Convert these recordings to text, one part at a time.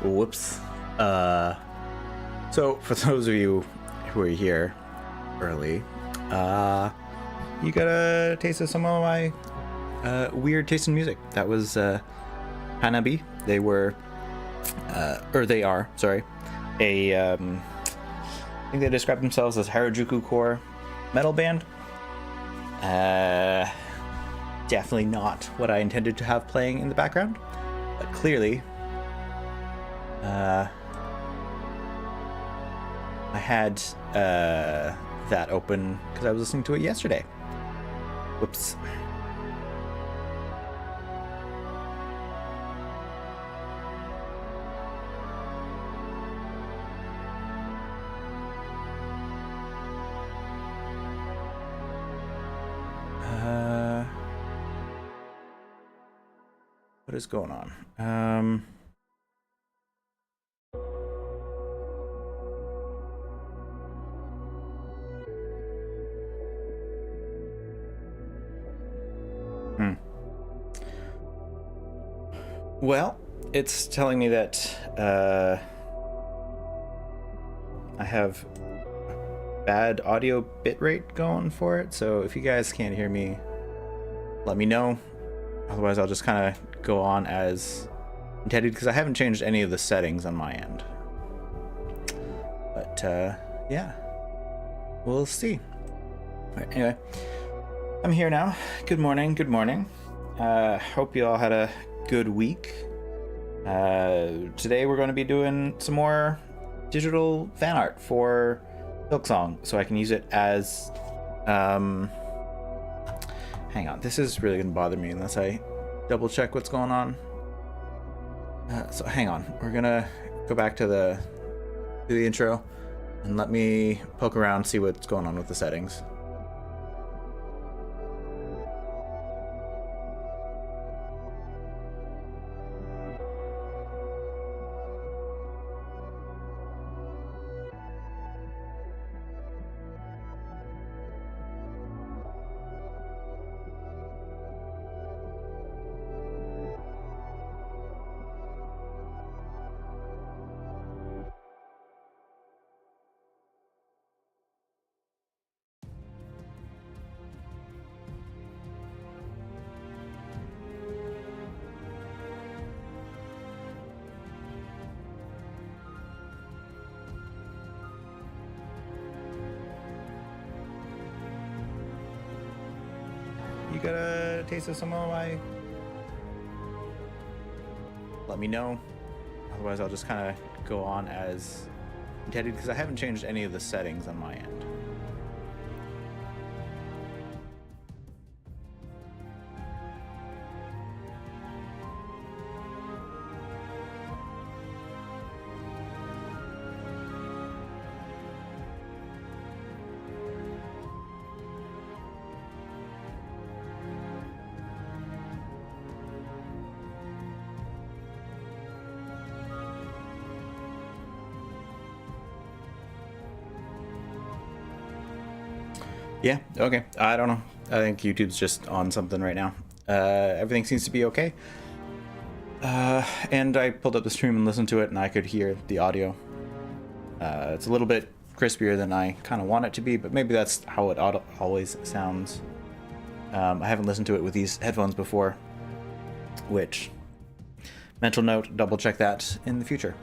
Whoops. So for those of you who are here early, you got a taste of some of my weird taste in music. That was Hanabi. They were, or they are, sorry, I think they describe themselves as Harajuku core metal band. Definitely not what I intended to have playing in the background, but clearly I had that open because I was listening to it yesterday. Whoops. What is going on? Well, it's telling me that I have bad audio bitrate going for it, so if you guys can't hear me, let me know. Otherwise, I'll just kind of go on as intended because I haven't changed any of the settings on my end. But yeah, we'll see. Right, anyway, I'm here now. Good morning. Good morning. Hope you all had a good week. Today we're going to be doing some more digital fan art for Silksong, so I can use it as hang on, this is really gonna bother me unless I double check what's going on. So hang on, we're gonna go back to the intro and let me poke around, see what's going on with the settings. You got a taste of some of my... Let me know. Otherwise, I'll just kind of go on as intended because I haven't changed any of the settings on my end. Yeah, okay. I don't know. I think YouTube's just on something right now. Everything seems to be okay. And I pulled up the stream and listened to it, and I could hear the audio. It's a little bit crispier than I kind of want it to be, but maybe that's how it always sounds. I haven't listened to it with these headphones before, which, mental note, double check that in the future.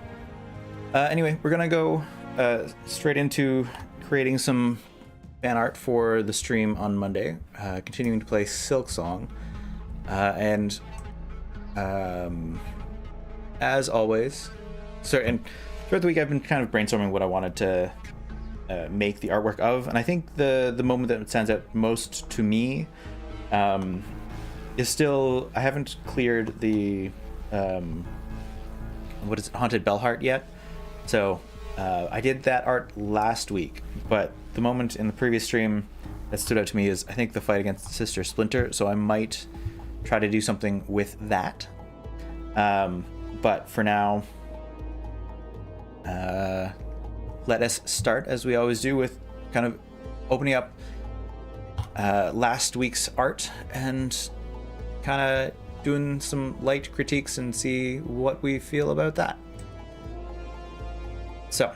Anyway, we're gonna go straight into creating some fan art for the stream on Monday, continuing to play Silksong, and as always, and throughout the week I've been kind of brainstorming what I wanted to make the artwork of, and I think the moment that stands out most to me is still, I haven't cleared the what is it, Haunted Bellheart yet, so I did that art last week, but the moment in the previous stream that stood out to me is, I think, the fight against Sister Splinter, so I might try to do something with that. But for now, let us start, as we always do, with kind of opening up last week's art and kind of doing some light critiques and see what we feel about that. So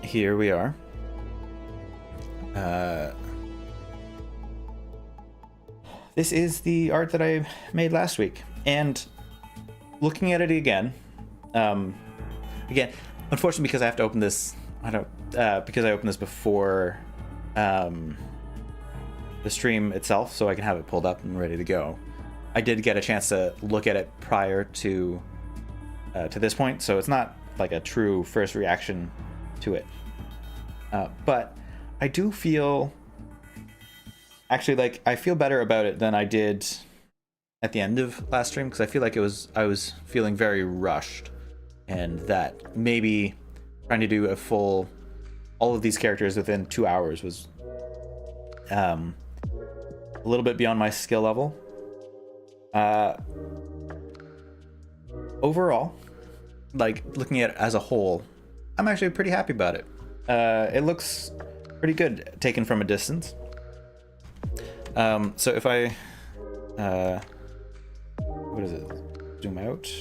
here we are. This is the art that I made last week, and looking at it again, unfortunately, because I have to open this, because I opened this before the stream itself, so I can have it pulled up and ready to go. I did get a chance to look at it prior to this point, so it's not like a true first reaction to it. But I do feel, actually, like, I feel better about it than I did at the end of last stream, because I feel like I was feeling very rushed, and that maybe trying to do all of these characters within 2 hours was a little bit beyond my skill level. Overall, like, looking at it as a whole, I'm actually pretty happy about it. It looks pretty good taken from a distance. So if I what is it, zoom out?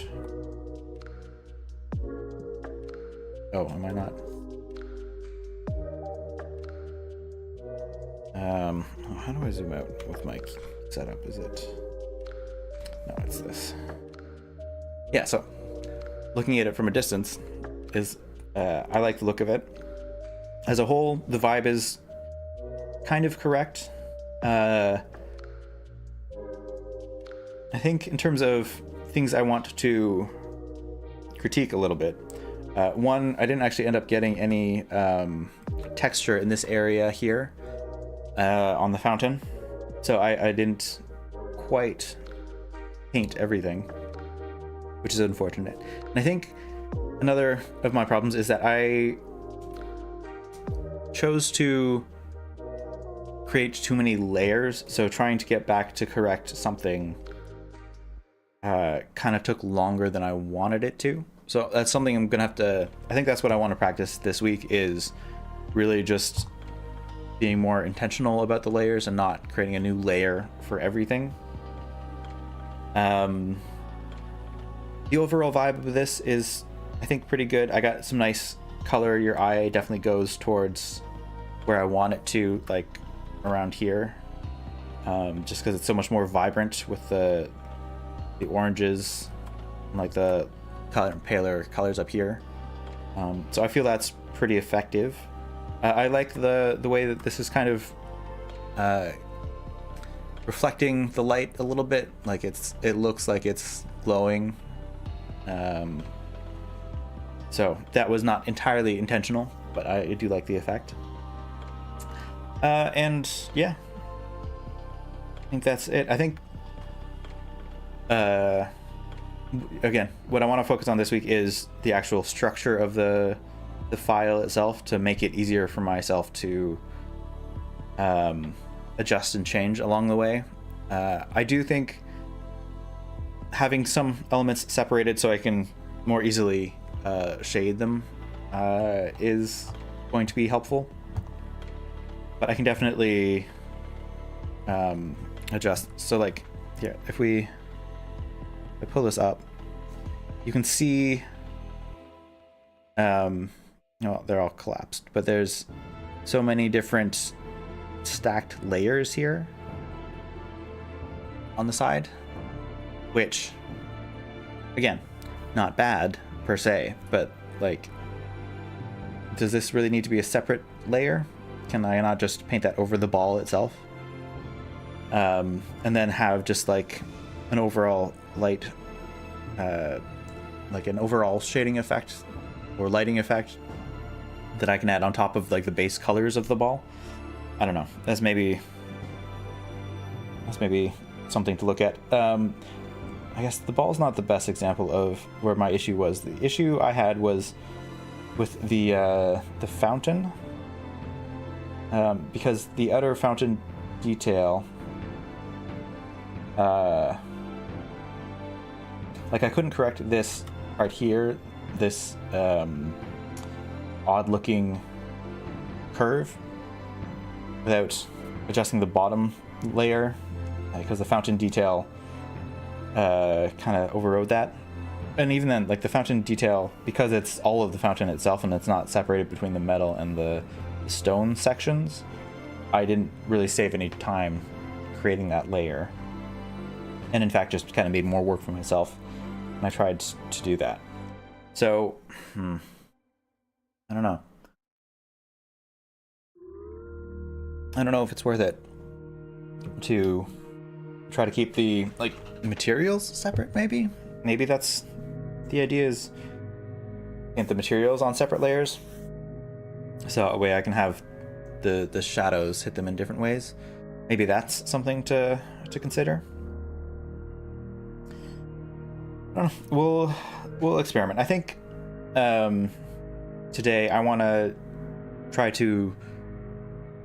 Oh, am I not? How do I zoom out with my setup? Is it? No, it's this. Yeah, so looking at it from a distance is, I like the look of it. As a whole, the vibe is kind of correct. I think in terms of things I want to critique a little bit, one, I didn't actually end up getting any texture in this area here on the fountain, so I didn't quite paint everything, which is unfortunate. And I think another of my problems is that I chose to create too many layers, so trying to get back to correct something kind of took longer than I wanted it to. So that's something I'm gonna have to, I think that's what I want to practice this week, is really just being more intentional about the layers and not creating a new layer for everything. The overall vibe of this is, I think, pretty good. I got some nice color. Your eye definitely goes towards where I want it to, like around here, just because it's so much more vibrant with the oranges and like the paler colors up here. So I feel that's pretty effective. I like the way that this is kind of reflecting the light a little bit, like it looks like it's glowing. So that was not entirely intentional, but I do like the effect. And yeah, I think that's it. I think again, what I want to focus on this week is the actual structure of the file itself, to make it easier for myself to adjust and change along the way. I do think having some elements separated so I can more easily shade them is going to be helpful, but I can definitely adjust. So like here, if I pull this up, you can see well, they're all collapsed, but there's so many different stacked layers here on the side, which, again, not bad per se, but like, does this really need to be a separate layer? Can I not just paint that over the ball itself, and then have just like an overall light, like an overall shading effect or lighting effect that I can add on top of like the base colors of the ball? I don't know. That's maybe something to look at. I guess the ball's not the best example of where my issue was. The issue I had was with the fountain, because the outer fountain detail, like I couldn't correct this part here, this odd looking curve, without adjusting the bottom layer, because the fountain detail kind of overrode that. And even then, like the fountain detail, because it's all of the fountain itself and it's not separated between the metal and the stone sections, I didn't really save any time creating that layer. And in fact, just kind of made more work for myself. And I tried to do that. So, I don't know. I don't know if it's worth it to try to keep the like materials separate. Maybe that's the idea, is paint the materials on separate layers, so a way I can have the shadows hit them in different ways. Maybe that's something to consider. I don't know. We'll experiment. I think today I want to try to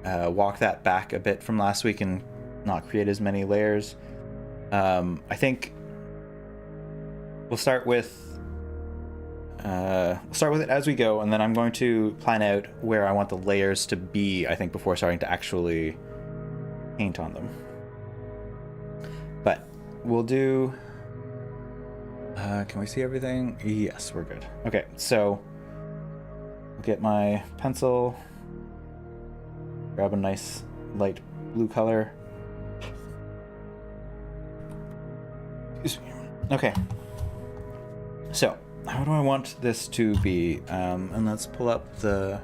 walk that back a bit from last week and not create as many layers. I think we'll start with it as we go, and then I'm going to plan out where I want the layers to be, I think, before starting to actually paint on them. But we'll do... can we see everything? Yes, we're good. Okay, so I'll get my pencil, grab a nice light blue color. Okay, so how do I want this to be? And let's pull up the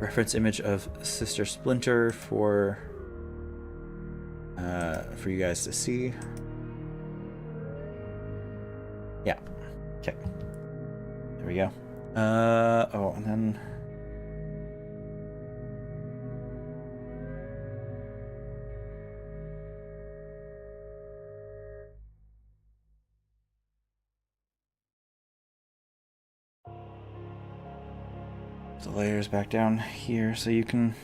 reference image of Sister Splinter for you guys to see. Yeah. Okay. There we go. Oh, and then the layers back down here so you can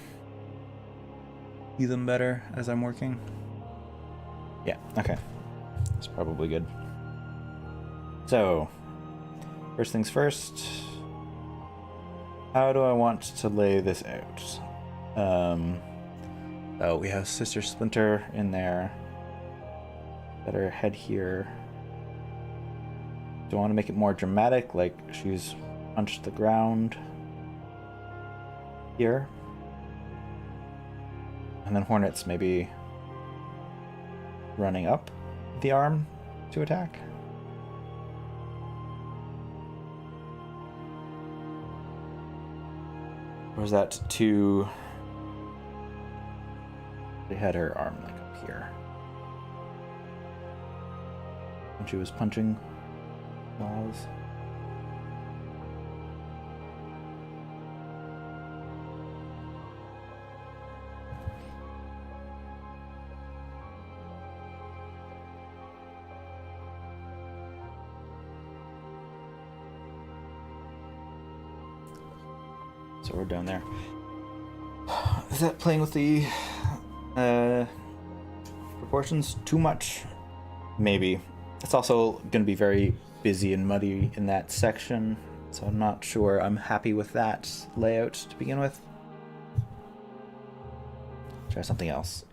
see them better as I'm working. Yeah, okay. That's probably good. So, first things first, how do I want to lay this out? Oh, we have Sister Splinter in there. Got her head here. Do I want to make it more dramatic, like she's punched the ground here? And then Hornets maybe running up the arm to attack? Or is that too... They had her arm like up here when she was punching walls. So we're down there. Is that playing with the proportions too much? Maybe. It's also going to be very busy and muddy in that section, so I'm not sure I'm happy with that layout to begin with. Try something else.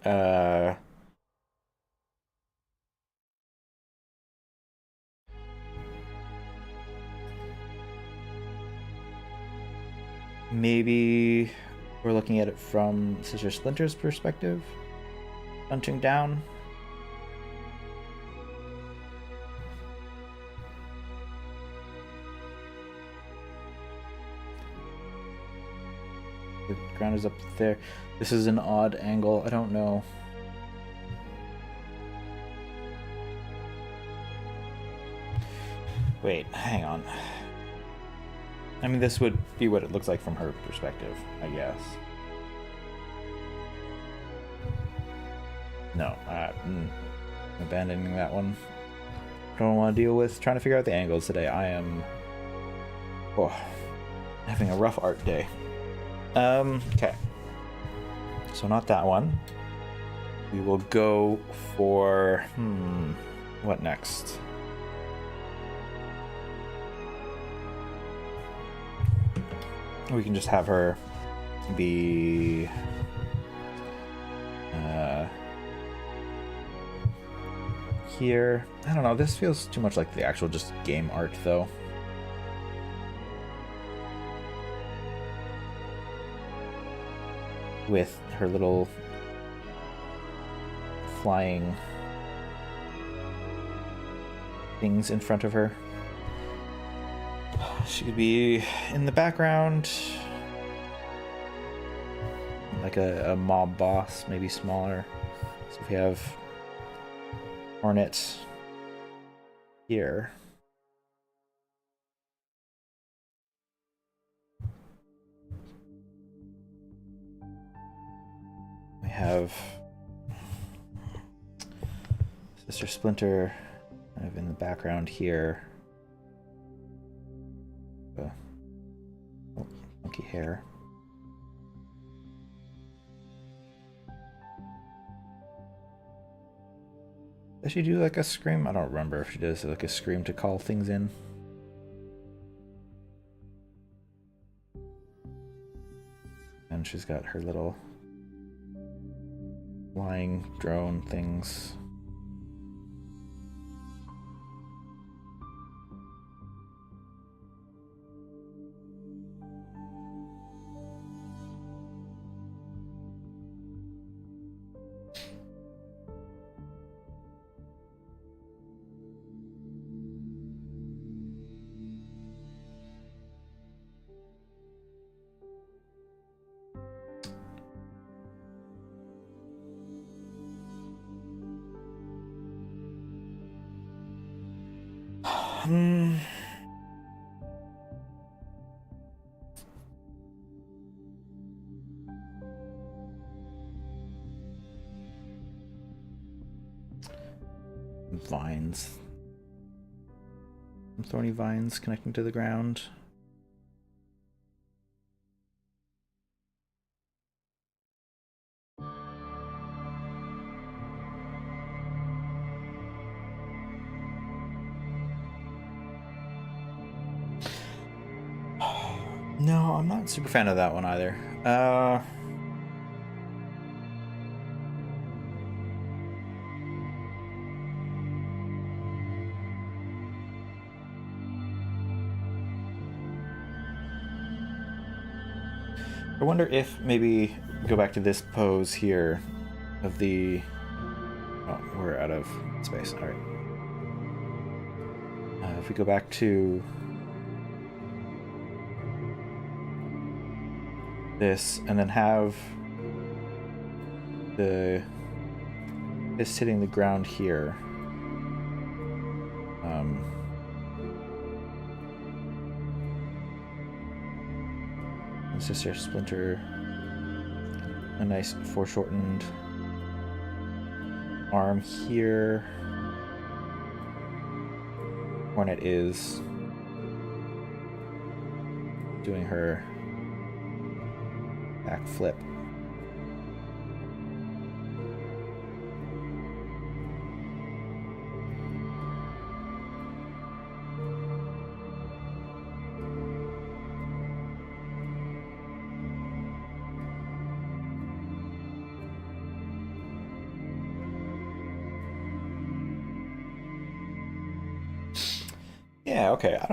Maybe we're looking at it from Sister Splinter's perspective, punching down. The ground is up there. This is an odd angle. I don't know. Wait, hang on. I mean, this would be what it looks like from her perspective, I guess. No, I'm abandoning that one. Don't want to deal with trying to figure out the angles today. I am having a rough art day. Okay. So not that one. We will go for... what next? We can just have her be here. I don't know, this feels too much like the actual just game art though. With her little flying things in front of her. She could be in the background, like a mob boss, maybe smaller. So if we have Hornet here. We have Sister Splinter kind of in the background here. Oh, funky hair. Does she do like a scream? I don't remember if she does like a scream to call things in. And she's got her little flying drone things. Vines. Some thorny vines connecting to the ground. No, I'm not a super fan of that one either. I wonder if maybe go back to this pose here of the... Oh, we're out of space. All right. If we go back to this and then have the this hitting the ground here. Sister Splinter, a nice foreshortened arm here. Hornet is doing her back flip. Yeah, okay, I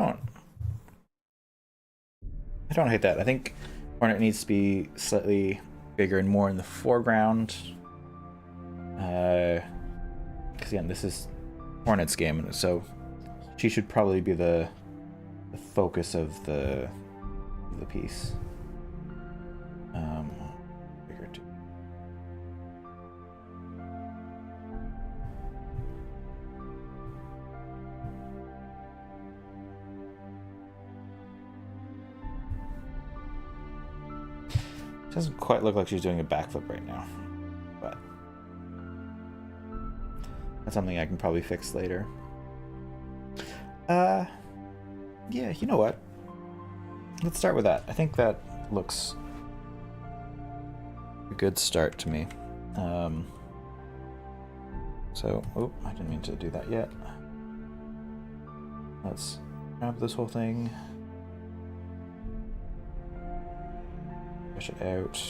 don't hate that. I think Hornet needs to be slightly bigger and more in the foreground. Because again, this is Hornet's game, so she should probably be the focus of the piece. Bigger too. Doesn't quite look like she's doing a backflip right now, but that's something I can probably fix later. Yeah, you know what? Let's start with that. I think that looks a good start to me. So, oh, I didn't mean to do that yet. Let's grab this whole thing. Push it out.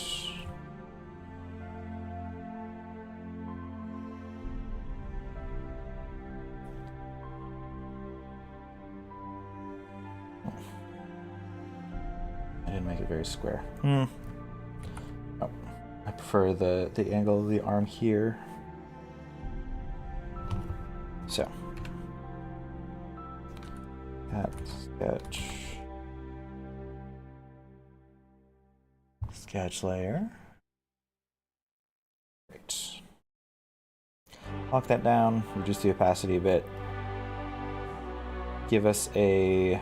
I didn't make it very square. Oh, I prefer the angle of the arm here. So, that sketch layer. Great. Lock that down, reduce the opacity a bit. Give us a...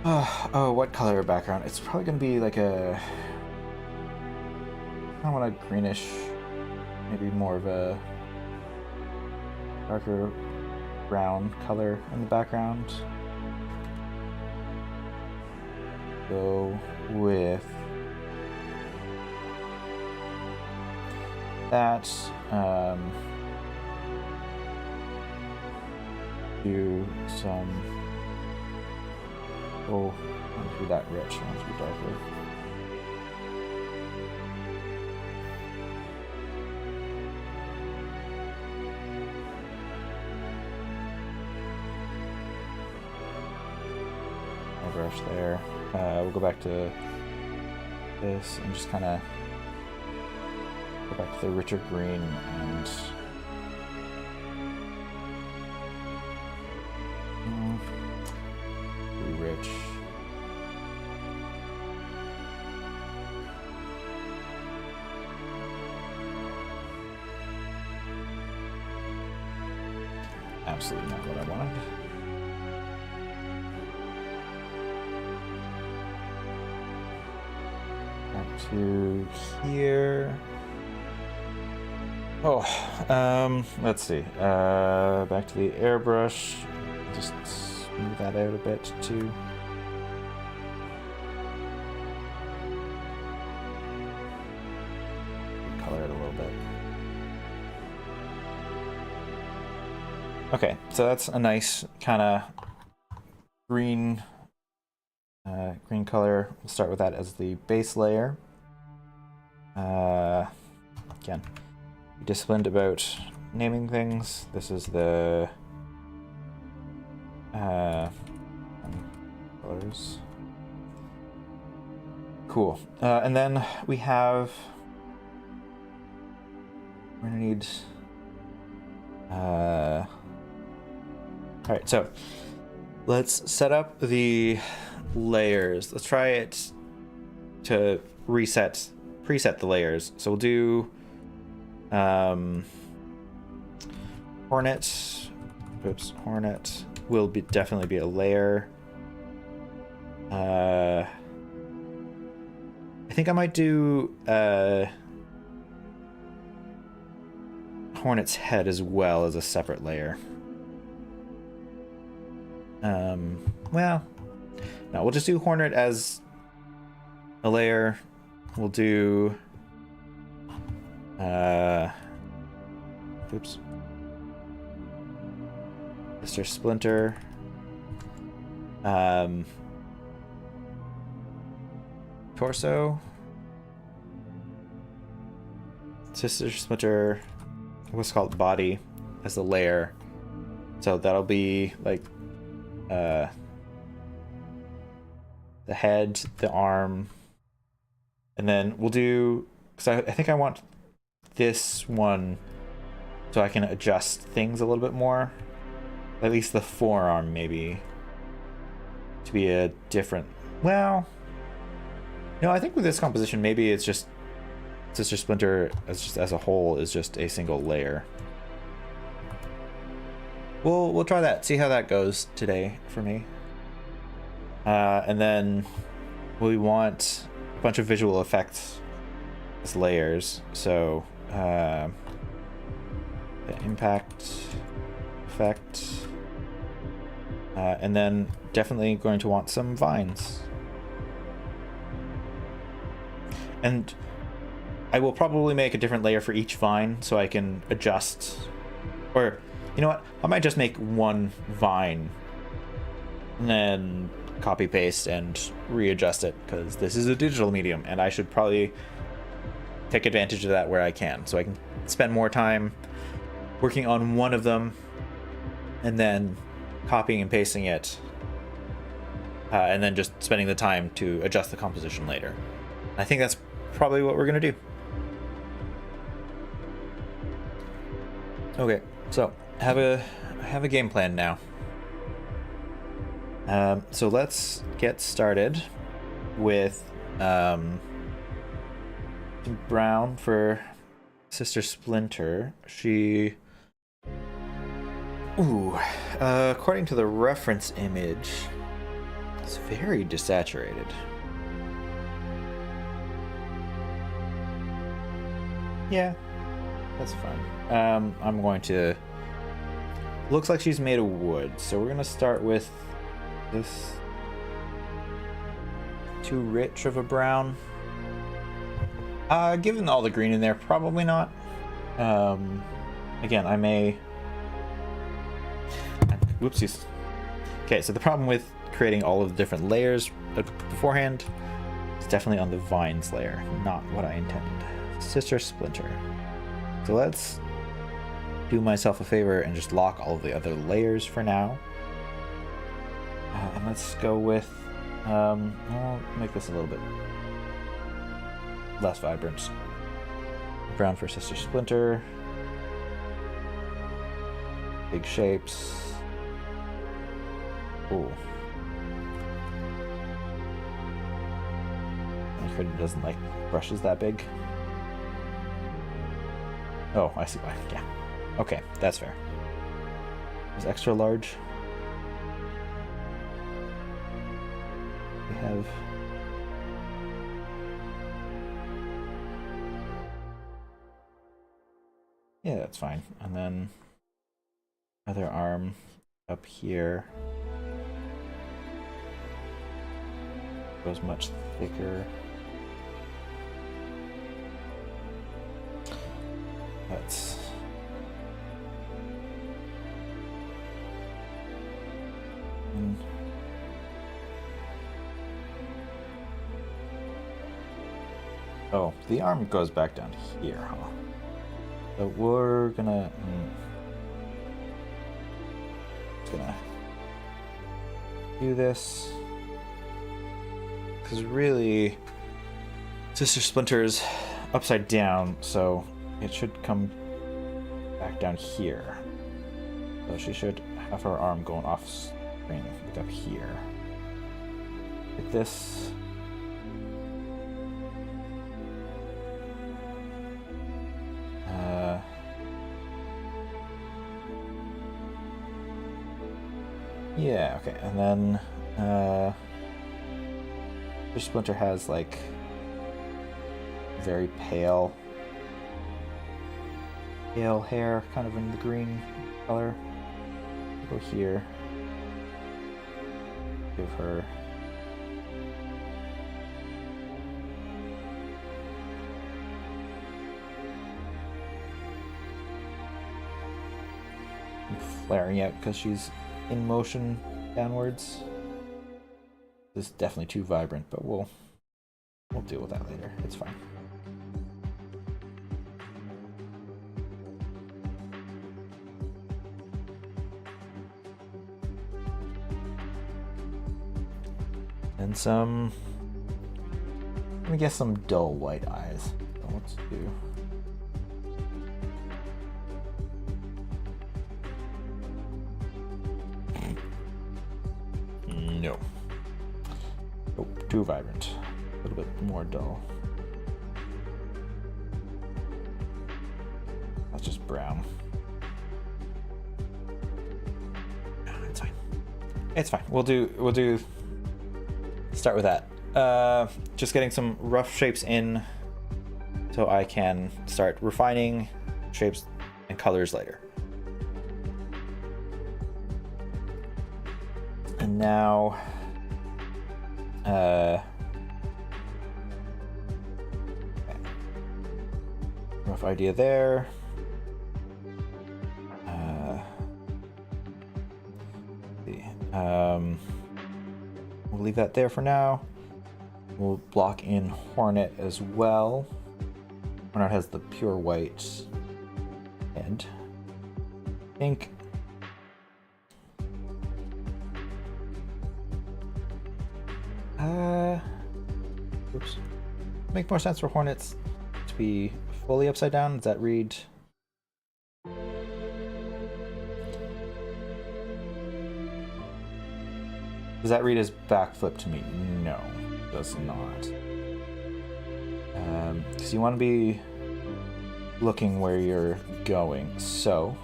oh, what color background? It's probably going to be like a... I want a greenish, maybe more of a darker brown color in the background. Go with that. Do some. Oh, I want to be that rich. I want to be darker. Brush there. We'll go back to this and just kind of go back to the richer green and too rich. Absolutely not what I wanted. To here. Oh, let's see. Back to the airbrush. Just smooth that out a bit too. Color it a little bit. Okay, so that's a nice kind of green color. We'll start with that as the base layer. Again, be disciplined about naming things. This is the colors. Cool. And then we have, we're gonna need all right, so let's set up the layers. Let's try it to preset the layers. So we'll do Hornet. Oops, Hornet will definitely be a layer. I think I might do Hornet's head as well as a separate layer. Well, no, we'll just do Hornet as a layer. We'll do oops, Mr. Splinter, torso, Sister Splinter, what's called body as a layer. So that'll be like the head, the arm, and then we'll do, because I think I want this one so I can adjust things a little bit more. At least the forearm maybe to be a different, well, no, I think with this composition maybe it's just Sister Splinter as a whole is just a single layer. We'll try that, see how that goes today for me. And then we want a bunch of visual effects as layers. So the impact effect, and then definitely going to want some vines. And I will probably make a different layer for each vine so I can adjust, or you know what, I might just make one vine and then copy paste and readjust it, because this is a digital medium and I should probably take advantage of that where I can, so I can spend more time working on one of them and then copying and pasting it and then just spending the time to adjust the composition later. I think that's probably what we're gonna do. Okay, so I have a game plan now. So let's get started with some brown for Sister Splinter. According to the reference image, it's very desaturated. Yeah, that's fine. I'm going to... Looks like she's made of wood, so we're gonna start with this. Too rich of a brown. Given all the green in there, probably not. Again, I may... Whoopsies. Okay, so the problem with creating all of the different layers beforehand is definitely on the vines layer, not what I intended. Sister Splinter. So let's do myself a favor and just lock all of the other layers for now. And let's go with... I'll make this a little bit less vibrant. Brown for Sister Splinter. Big shapes. Ooh. My critter doesn't like brushes that big. Oh, I see why. Yeah. Okay, that's fair. Is extra large. We have... Yeah, that's fine. And then other arm up here goes much thicker. That's... Oh, the arm goes back down here, huh? So we're gonna... Just gonna do this. Because really, Sister Splinter's upside down, so it should come back down here. So she should have her arm going off screen, like up here. Like this. Yeah, okay, and then Splinter has like very pale hair, kind of in the green color. Go here. Give her flaring out because she's in motion downwards. This is definitely too vibrant, but we'll deal with that later. It's fine. And some, let me guess, some dull white eyes. So let's do. No. Oh, too vibrant. A little bit more dull. That's just brown. No, it's fine. It's fine. We'll do. Start with that. Just getting some rough shapes in, so I can start refining shapes and colors later. And now, rough idea there. We'll leave that there for now. We'll block in Hornet as well. Hornet has the pure white and pink. Oops. Make more sense for hornets to be fully upside down. Does that read? Does that read as backflip to me? No, it does not. Because you want to be looking where you're going. So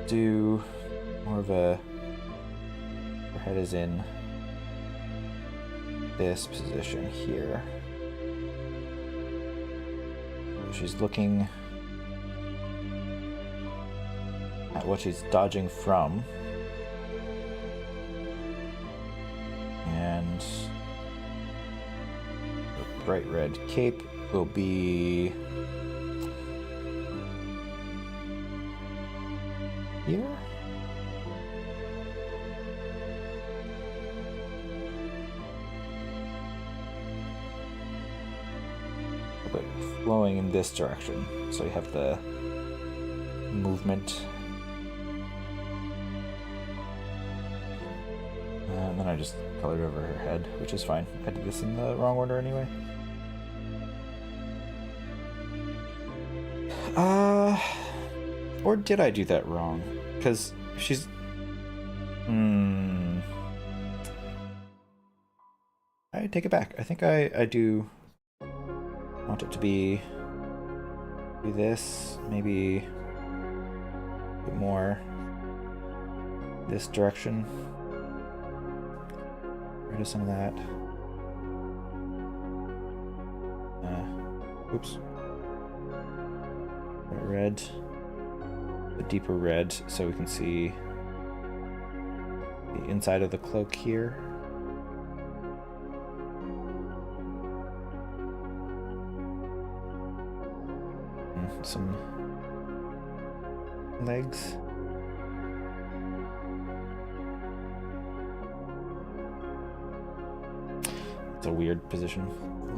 do more of a, her head is in this position here. She's looking at what she's dodging from. And the bright red cape will be here. But flowing in this direction, so you have the movement. And then I just colored over her head, which is fine. I did this in the wrong order anyway. Or did I do that wrong? Because she's... I take it back. I think I do want it to be this, maybe a bit more this direction. Rid of some of that. Oops. Red. A deeper red so we can see the inside of the cloak here. And some legs. It's a weird position.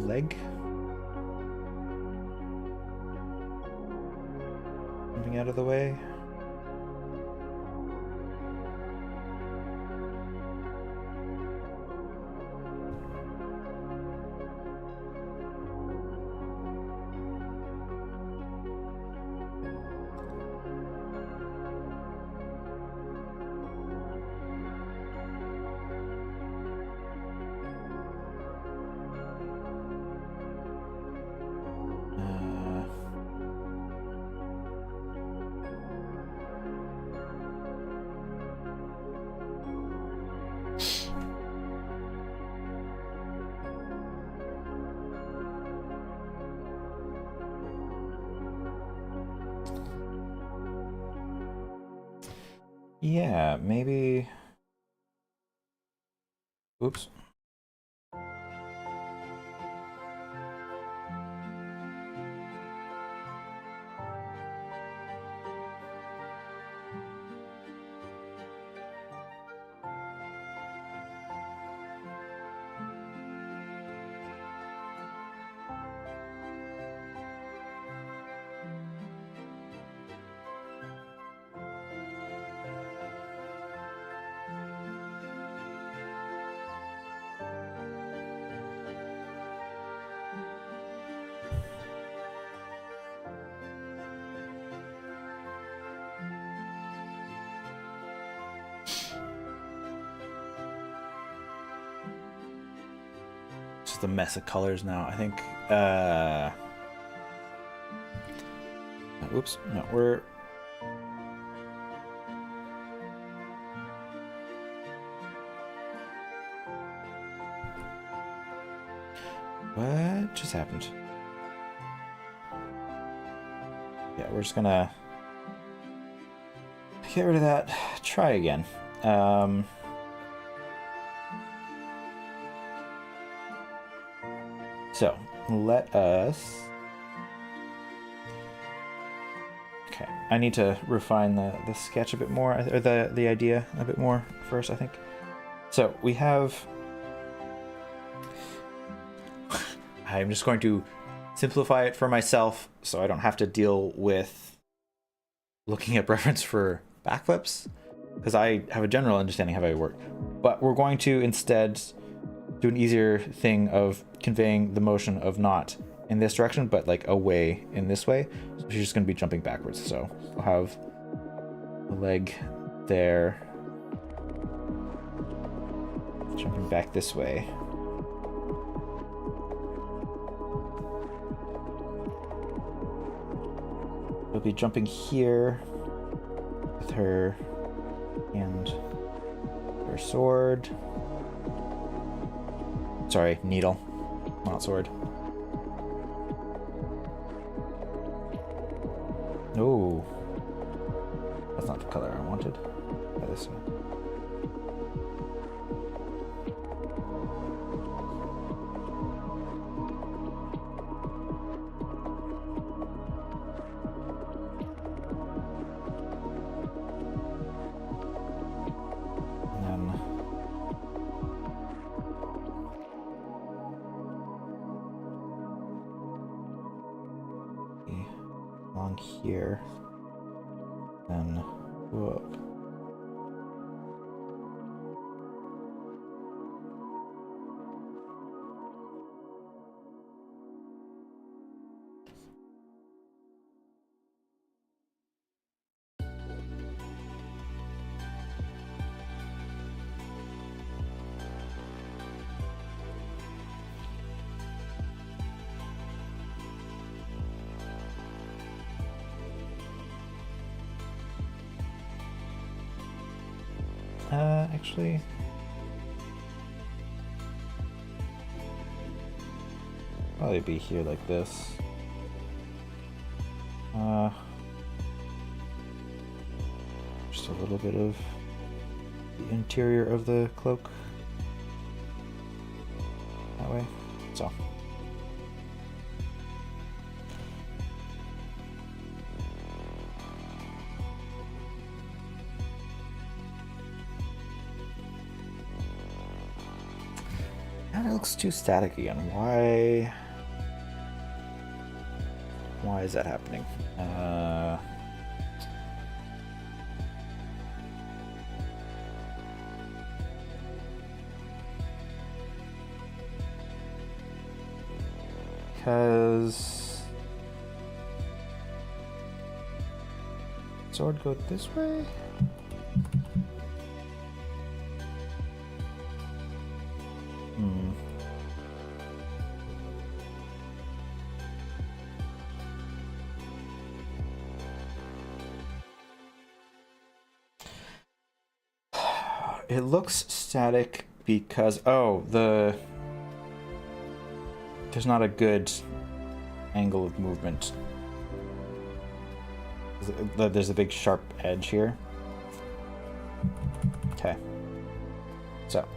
Leg. Moving out of the way. Yeah, maybe... Oops. Just a mess of colors now. I think oops, no, we're what just happened? Yeah, we're just gonna get rid of that. Try again. So let us. Okay, I need to refine the sketch a bit more, or the idea a bit more first, I think. So we have. I'm just going to simplify it for myself so I don't have to deal with looking at reference for backflips, because I have a general understanding of how they work. But we're going to instead do an easier thing of conveying the motion of not in this direction, but like away in this way. So she's just going to be jumping backwards. So we'll have the leg there, jumping back this way. We'll be jumping here with her and her sword. Sorry, needle, not sword. Oh, that's not the color I wanted. Try this one. Along here, then whoop. Actually, probably be here like this. Just a little bit of the interior of the cloak that way. So. It looks too static again. Why is that happening? Because sword go this way? It looks static because there's not a good angle of movement. There's a big sharp edge here. Okay. So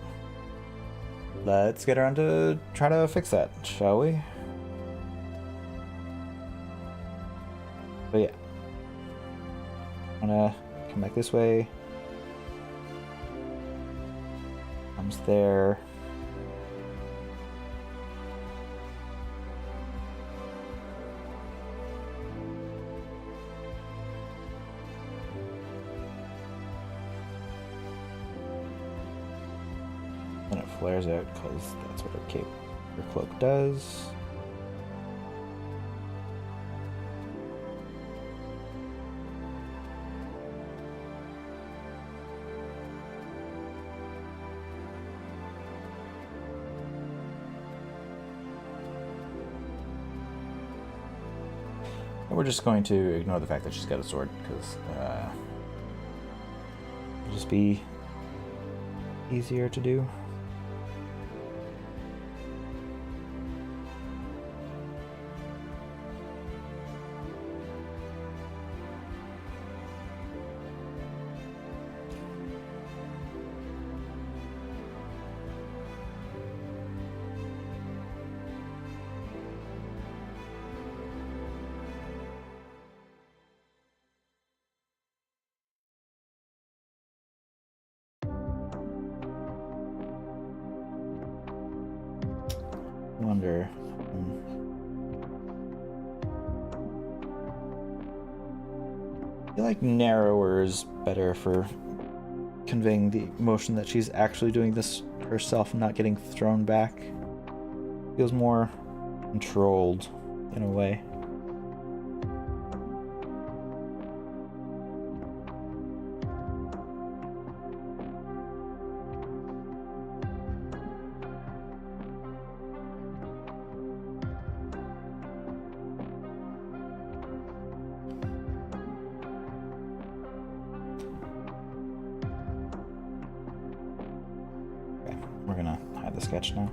let's get around to try to fix that, shall we? But yeah. I'm gonna come back this way. Comes there. Then it flares out because that's what her cloak does. We're just going to ignore the fact that she's got a sword, because it'll just be easier to do. Wonder. I feel like narrower is better for conveying the emotion that she's actually doing this herself and not getting thrown back. Feels more controlled in a way. We're gonna hide the sketch now.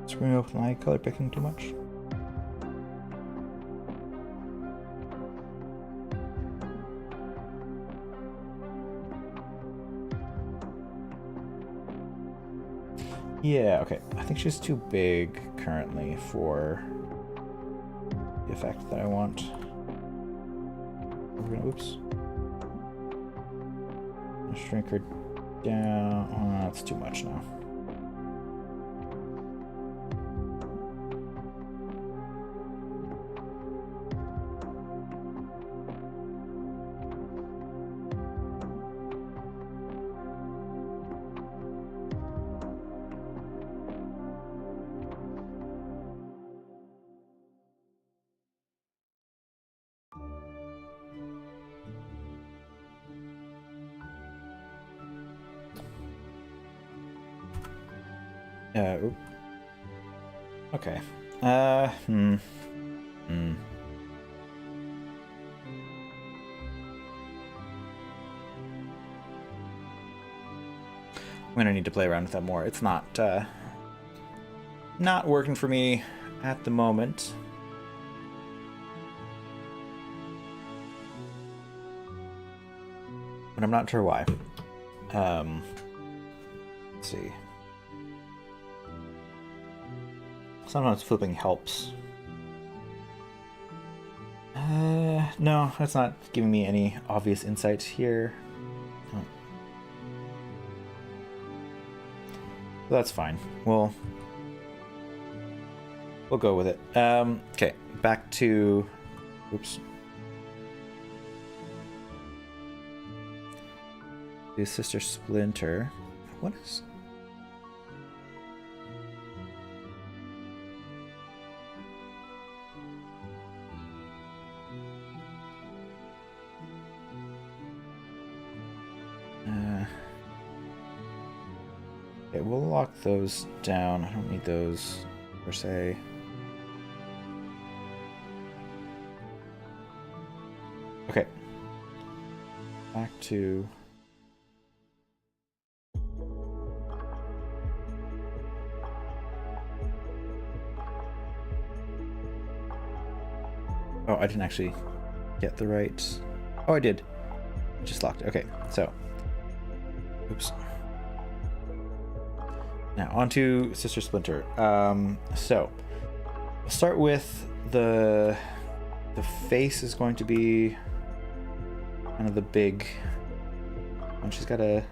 Screwing up my color picking too much. Yeah, okay. I think she's too big currently for the effect that I want. We're gonna, oops. Gonna shrink her down. Oh, that's too much now. Oop. Okay. I'm gonna need to play around with that more. It's not working for me at the moment. But I'm not sure why. Let's see. Sometimes flipping helps. No, that's not giving me any obvious insights here. That's fine. We'll go with it. Okay, back to... Oops. The Sister Splinter. What is... Okay, we'll lock those down. I don't need those per se. Okay. Back to... Oh, I didn't actually get the right... Oh, I did. I just locked it. Okay, so... Oops. Now, on to Sister Splinter. So, we'll start with the face is going to be kind of the big one. She's got a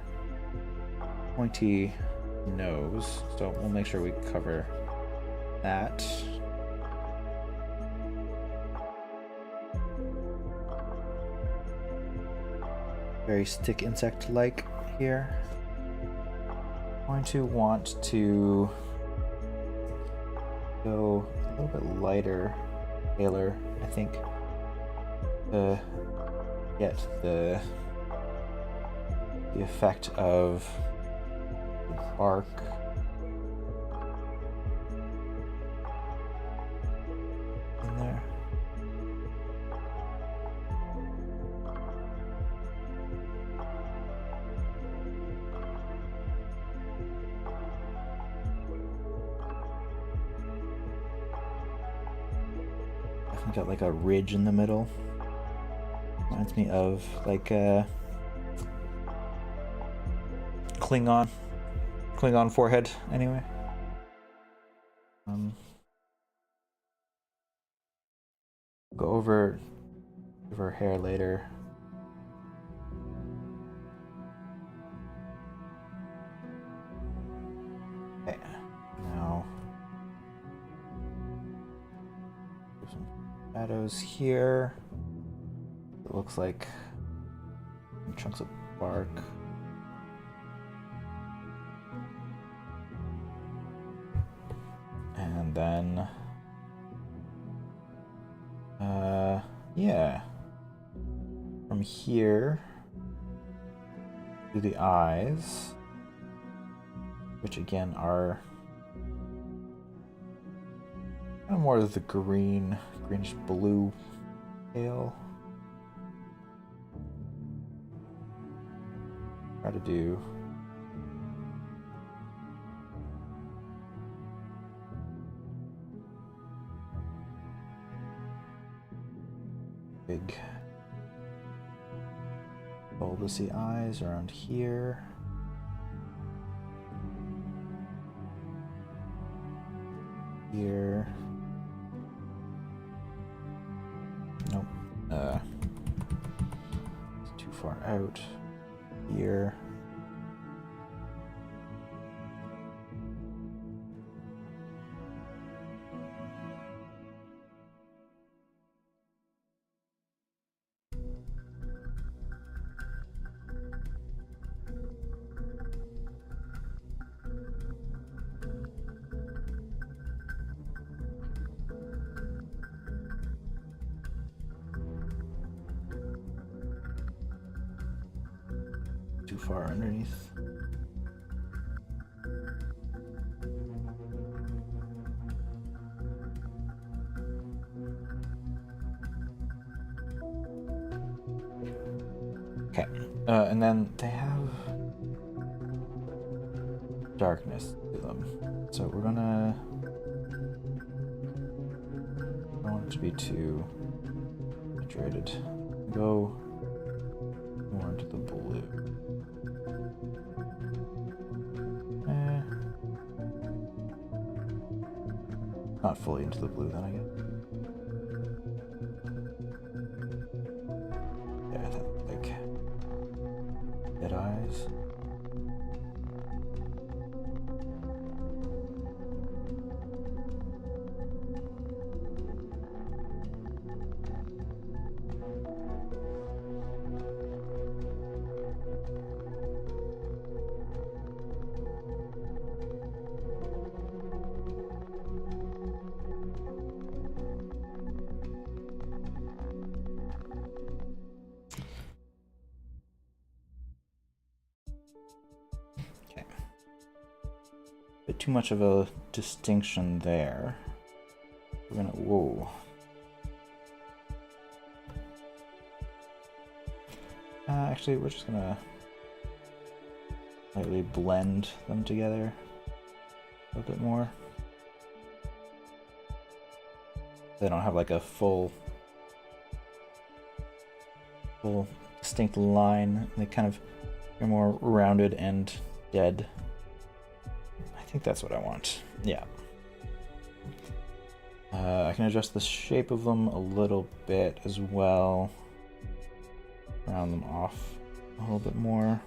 pointy nose, so we'll make sure we cover that. Very stick insect-like here. Going to want to go a little bit lighter, paler, I think, to get the effect of the bark. In there. Got like a ridge in the middle. Reminds me of like Klingon forehead anyway. Go over her hair later. Okay, now shadows here. It looks like chunks of bark. And then, yeah, from here to the eyes, which again are kind of more of the greenish blue pale. Try to do big bulbousy eyes around here. Here. Nope. It's too far out. Here. Too far underneath. Okay, and then they have darkness to them, so we're gonna, I don't want it to be too saturated. Go more into the blue. Not fully into the blue then, I guess. Yeah, that like dead eyes. Bit too much of a distinction there. We're gonna, whoa. Actually, we're just gonna lightly blend them together a bit more. They don't have like a full distinct line. They kind of are more rounded and dead. I think that's what I want. Yeah. I can adjust the shape of them a little bit as well. Round them off a little bit more.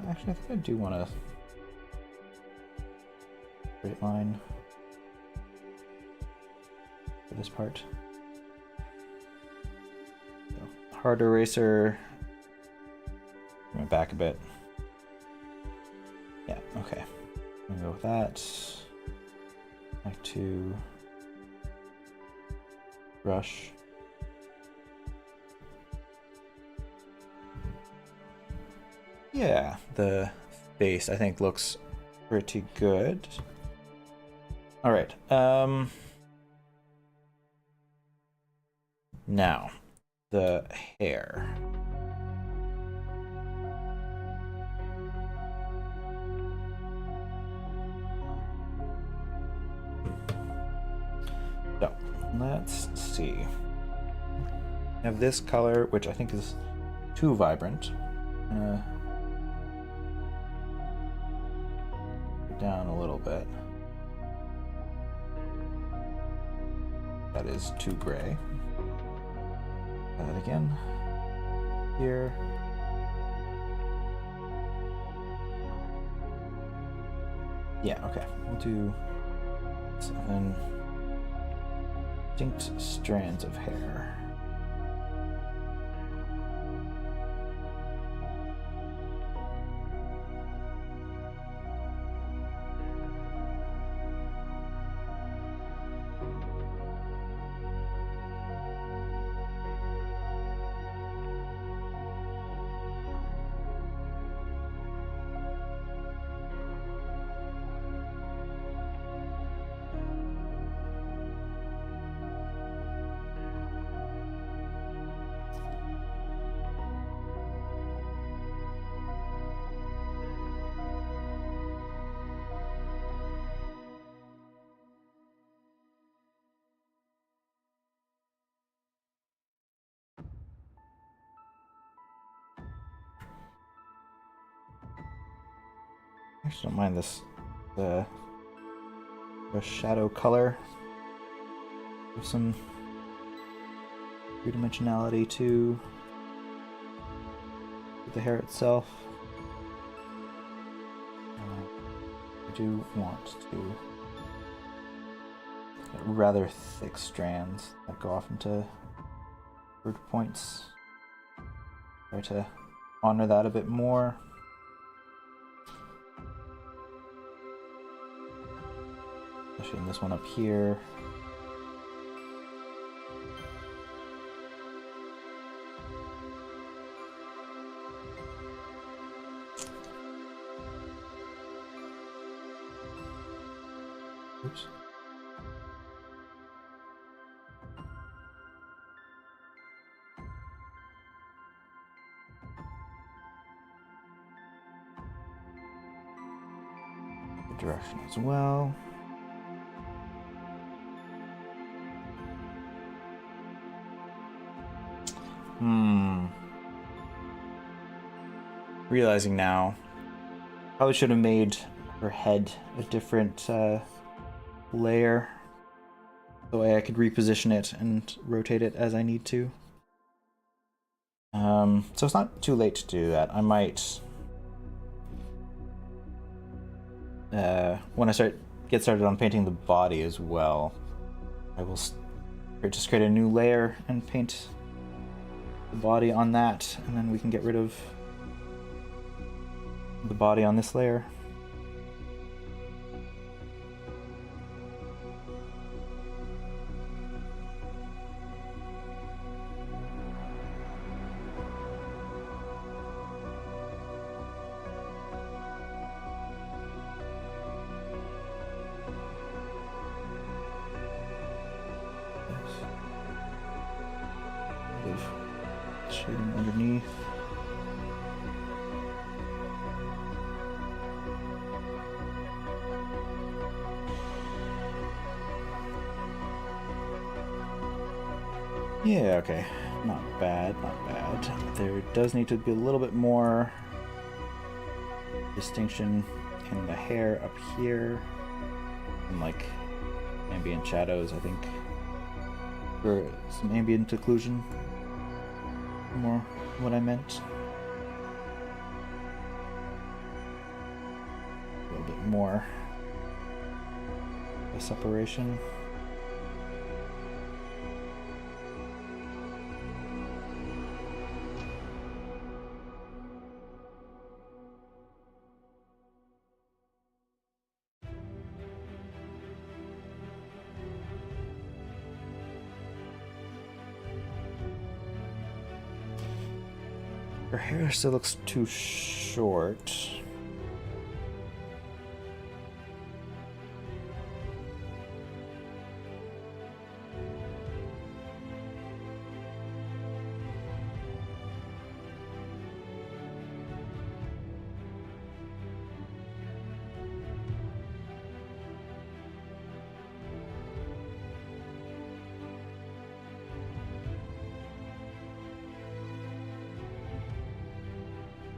Actually, I think I do want a straight line for this part. So, hard eraser. Bring it back a bit. Yeah, okay. I'm gonna go with that. Back to brush. Yeah, the face I think looks pretty good. All right. Now, the hair. So, let's see. I have this color, which I think is too vibrant. Down a little bit. That is too gray. That again. Here. Yeah, okay. We'll do 7 distinct strands of hair. I actually don't mind this, the shadow color. With some three-dimensionality to the hair itself. I do want to get rather thick strands that go off into root points. Try to honor that a bit more. Especially in this one up here. Oops. The direction as well. Realizing now, probably should have made her head a different layer. The way I could reposition it and rotate it as I need to. So it's not too late to do that. I might, when I get started on painting the body as well, I will just create a new layer and paint the body on that, and then we can get rid of the body on this layer. Shading underneath. Yeah, okay. Not bad, not bad. There does need to be a little bit more distinction in the hair up here. And like ambient shadows, I think. For some ambient occlusion. More what I meant. A little bit more a separation. Her hair still looks too short.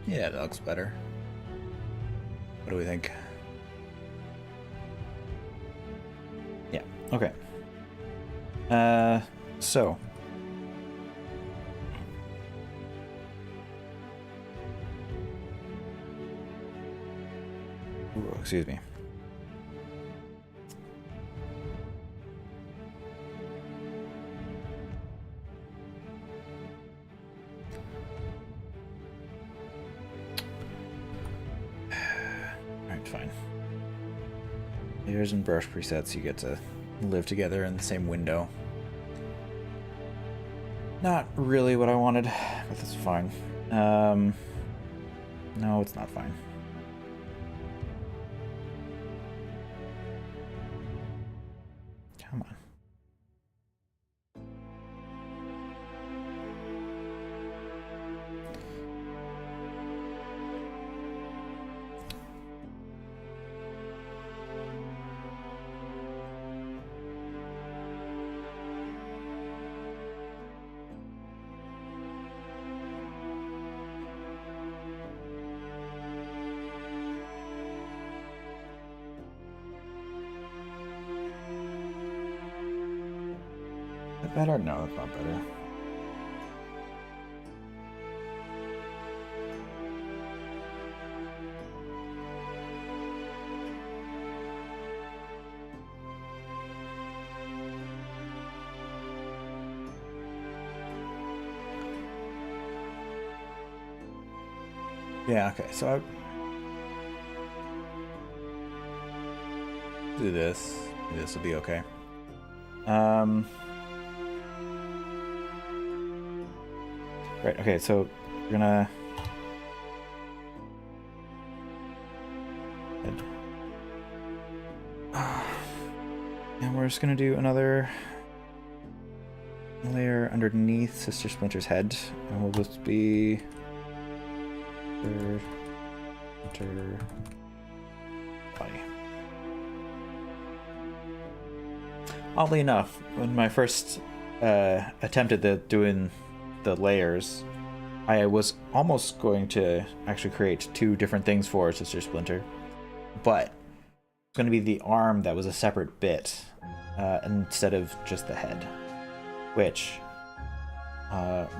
Yeah, that looks better. What do we think? Yeah, okay. So. Ooh, excuse me. Fine. Layers and brush presets, you get to live together in the same window. Not really what I wanted, but that's fine. No, it's not fine. Come on. Better? No, that's not better. Yeah, okay, so I do this. Maybe this will be okay. Right, okay, so we're gonna and we're just gonna do another layer underneath Sister Splinter's head, and we'll just be third, center, body. Oddly enough, when I first attempted doing the layers, I was almost going to actually create two different things for Sister Splinter, but it's going to be the arm that was a separate bit instead of just the head, which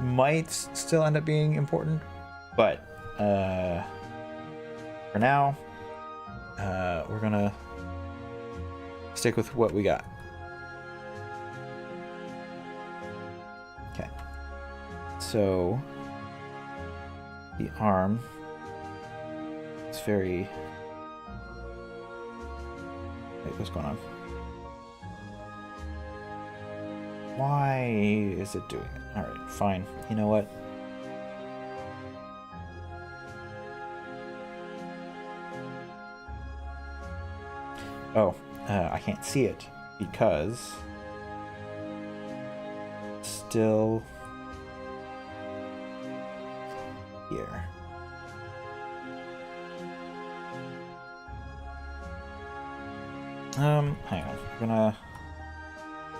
might still end up being important, but for now, we're gonna stick with what we got. Okay. So the arm is very... Wait, what's going on? Why is it doing it? Alright, fine. You know what? Oh, I can't see it because it's still here. Hang on. We're gonna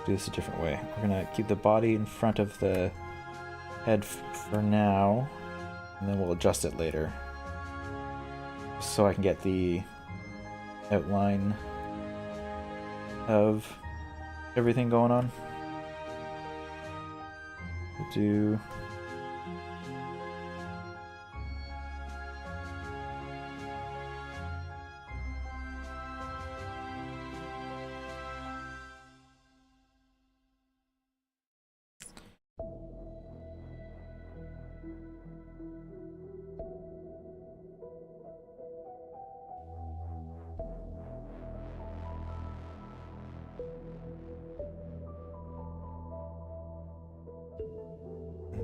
do this a different way. We're gonna keep the body in front of the head for now, and then we'll adjust it later, so I can get the outline of everything going on. We'll do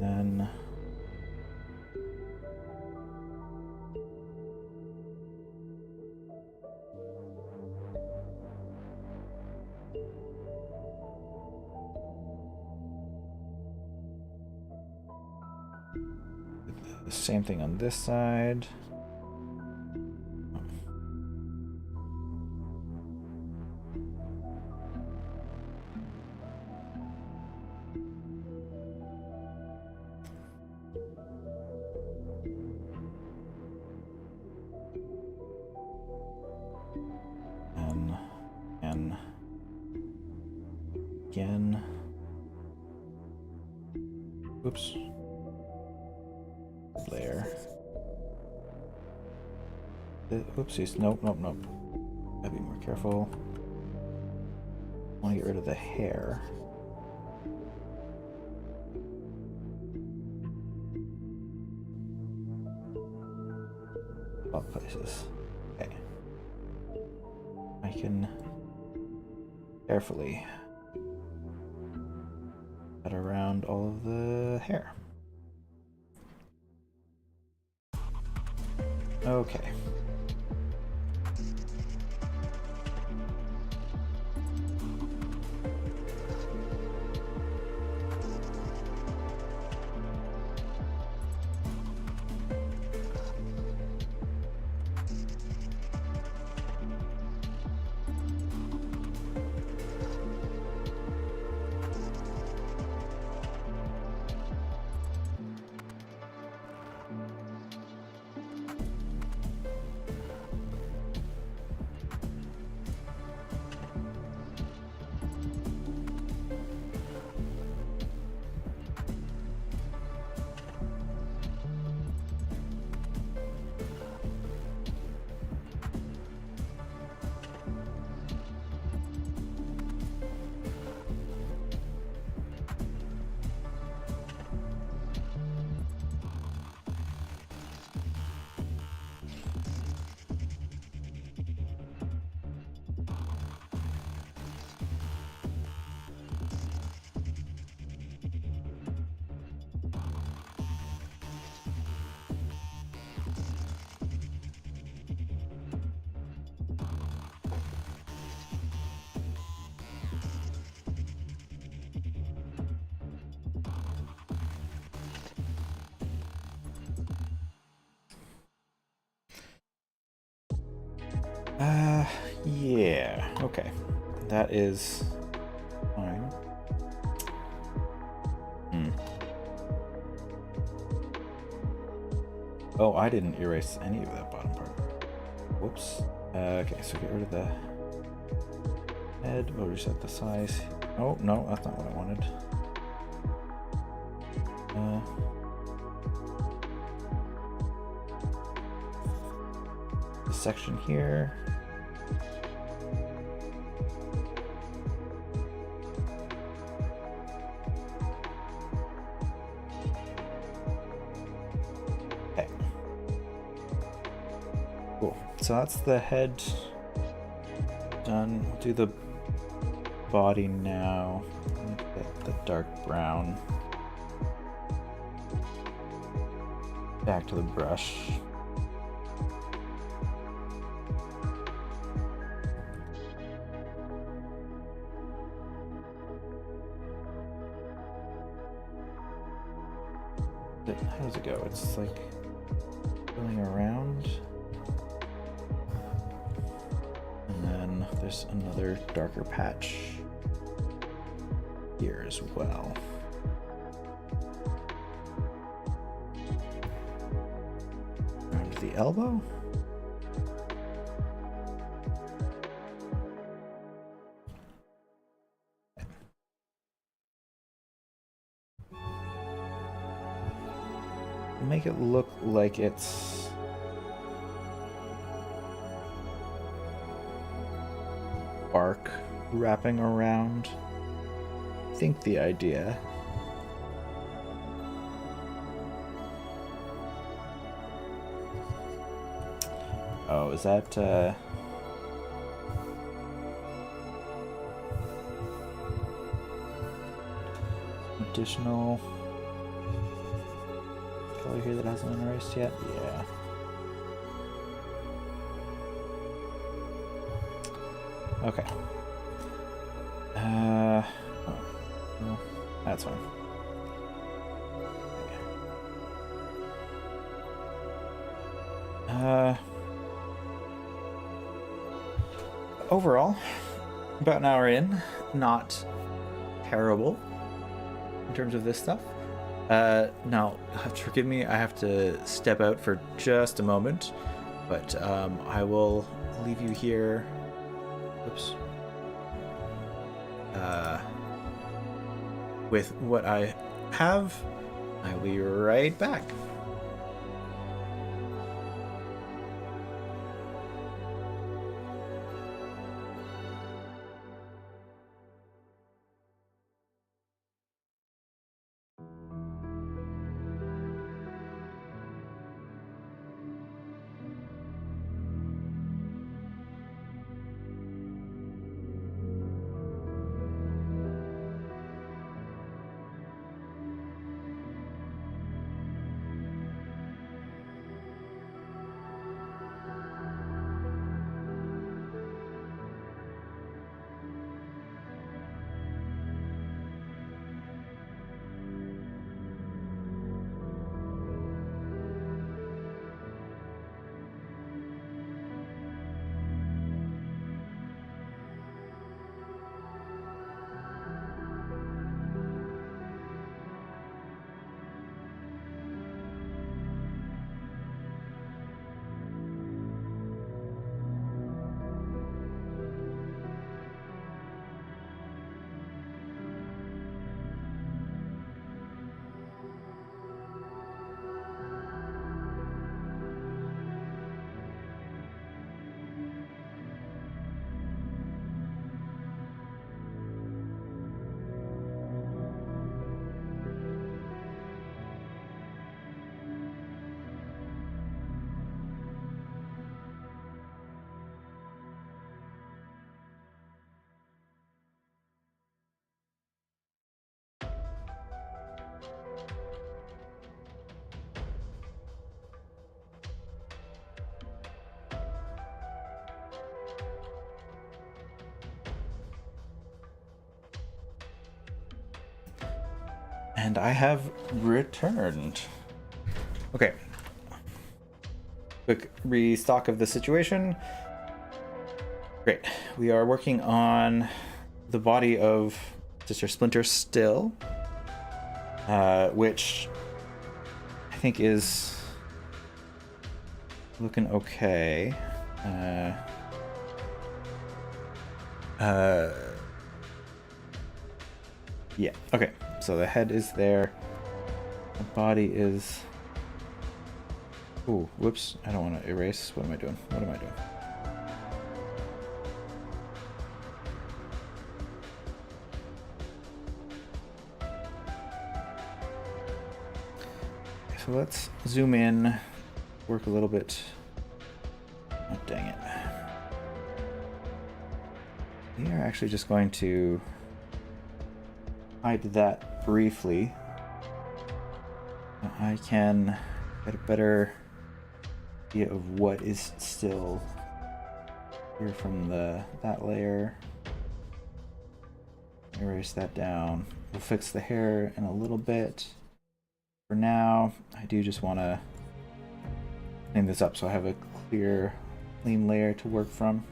then the same thing on this side. And again. Oops. Layer. Oopsies. Nope, nope, nope. Gotta be more careful. I want to get rid of the hair. All places. Okay. I can carefully cut around all of the hair. Okay. Yeah, okay. That is fine. Oh, I didn't erase any of that bottom part. Whoops. Okay, so get rid of the head. We'll reset the size. Oh, no, that's not what I wanted. The section here. Okay. Cool. So that's the head done. We'll do the body now. Get the dark brown. Back to the brush. How does it go? It's like going around. And then there's another darker patch here as well. Around the elbow. Make it look like it's bark wrapping around. I think the idea. Oh, is that additional color here that hasn't been erased yet? Yeah. Okay. Oh, no, that's fine. Okay. Overall, about an hour in, not terrible in terms of this stuff. Now, forgive me, I have to step out for just a moment, but I will leave you here. Oops. With what I have, I'll be right back. And I have returned. Okay. Quick restock of the situation. Great. We are working on the body of Sister Splinter still, which I think is looking okay. Yeah, okay. So the head is there. The body is... Ooh, whoops. I don't want to erase. What am I doing? What am I doing? So let's zoom in, work a little bit. Oh, dang it. We are actually just going to hide that briefly. I can get a better idea of what is still here from that layer. Erase that down. We'll fix the hair in a little bit. For now, I do just want to clean this up so I have a clean layer to work from.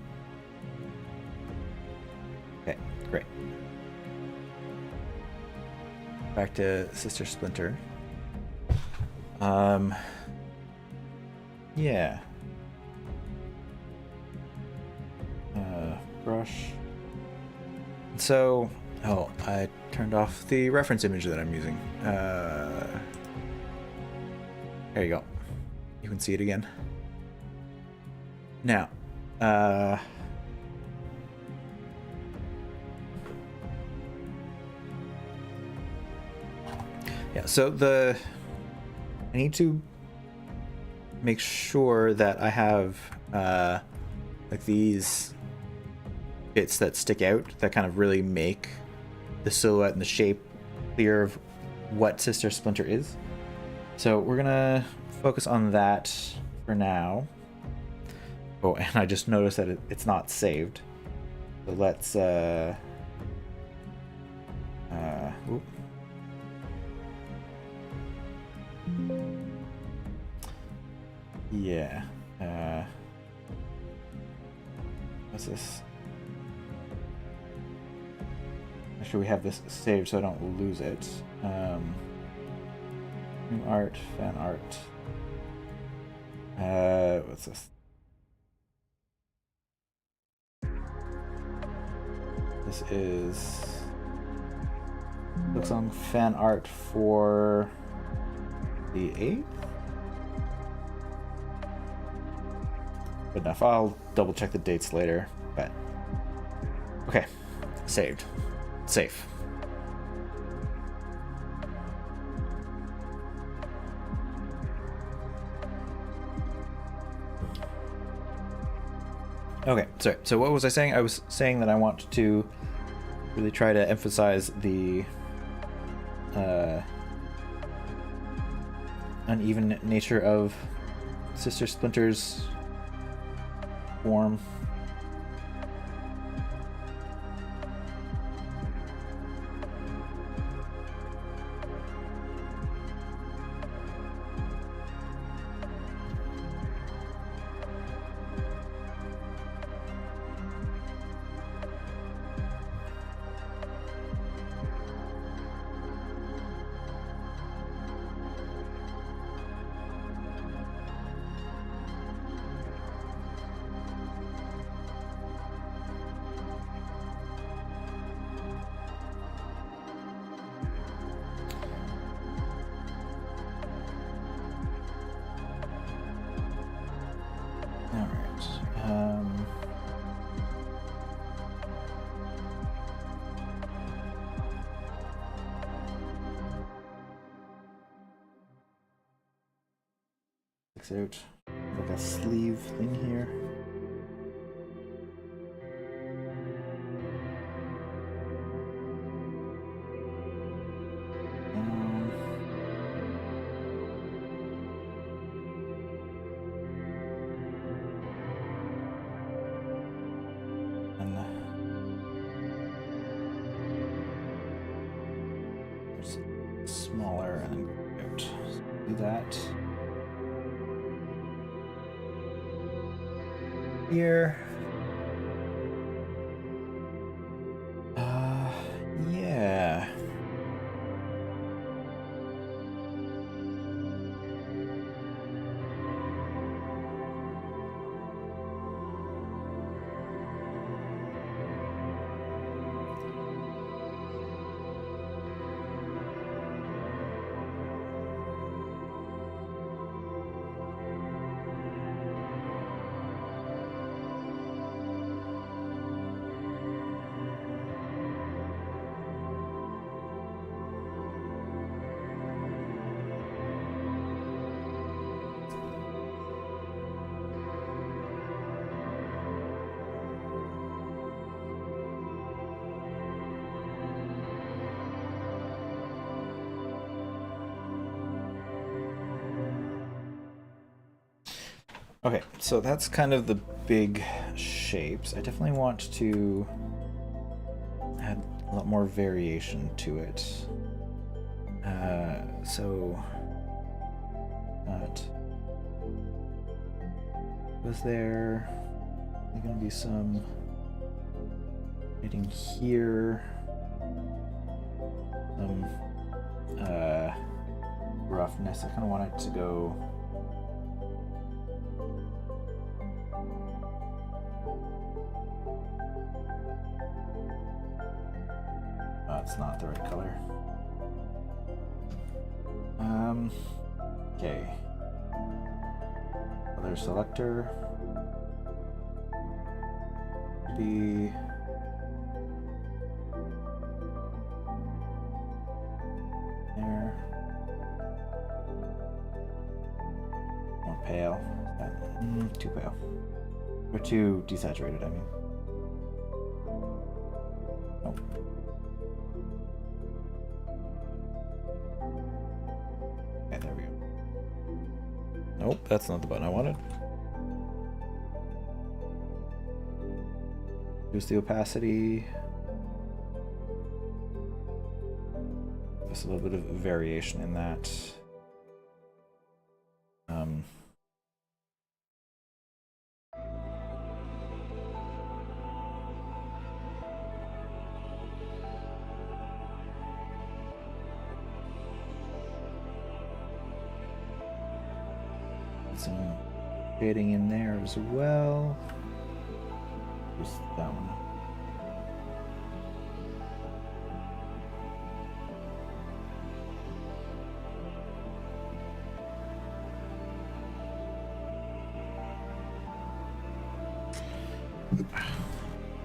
Okay, great. Back to Sister Splinter. Yeah. Brush. So, oh, I turned off the reference image that I'm using. There you go. You can see it again. Now, yeah, so I need to make sure that I have like these bits that stick out that kind of really make the silhouette and the shape clear of what Sister Splinter is. So we're gonna focus on that for now. Oh, and I just noticed that it's not saved. So let's oop. Yeah. What's this? Make sure we have this saved so I don't lose it. New art, fan art. What's this? This is Silksong fan art for the 8th. Good enough. I'll double check the dates later, but okay. Saved. Safe. Okay, sorry. So what was I saying? I was saying that I want to really try to emphasize the uneven nature of Sister Splinter's form. Out like a sleeve thing here. And there's smaller and out. Do that. Here. Okay, so that's kind of the big shapes. I definitely want to add a lot more variation to it. So that was there going to be some writing here, some roughness. I kind of want it to go it's not the right color. Okay. Color selector. Be there. More pale. Too pale. Or too desaturated, I mean. Nope. Okay, there we go. Nope, that's not the button I wanted. Here's the opacity. There's a little bit of variation in that. Some shading in there as well. Just that one.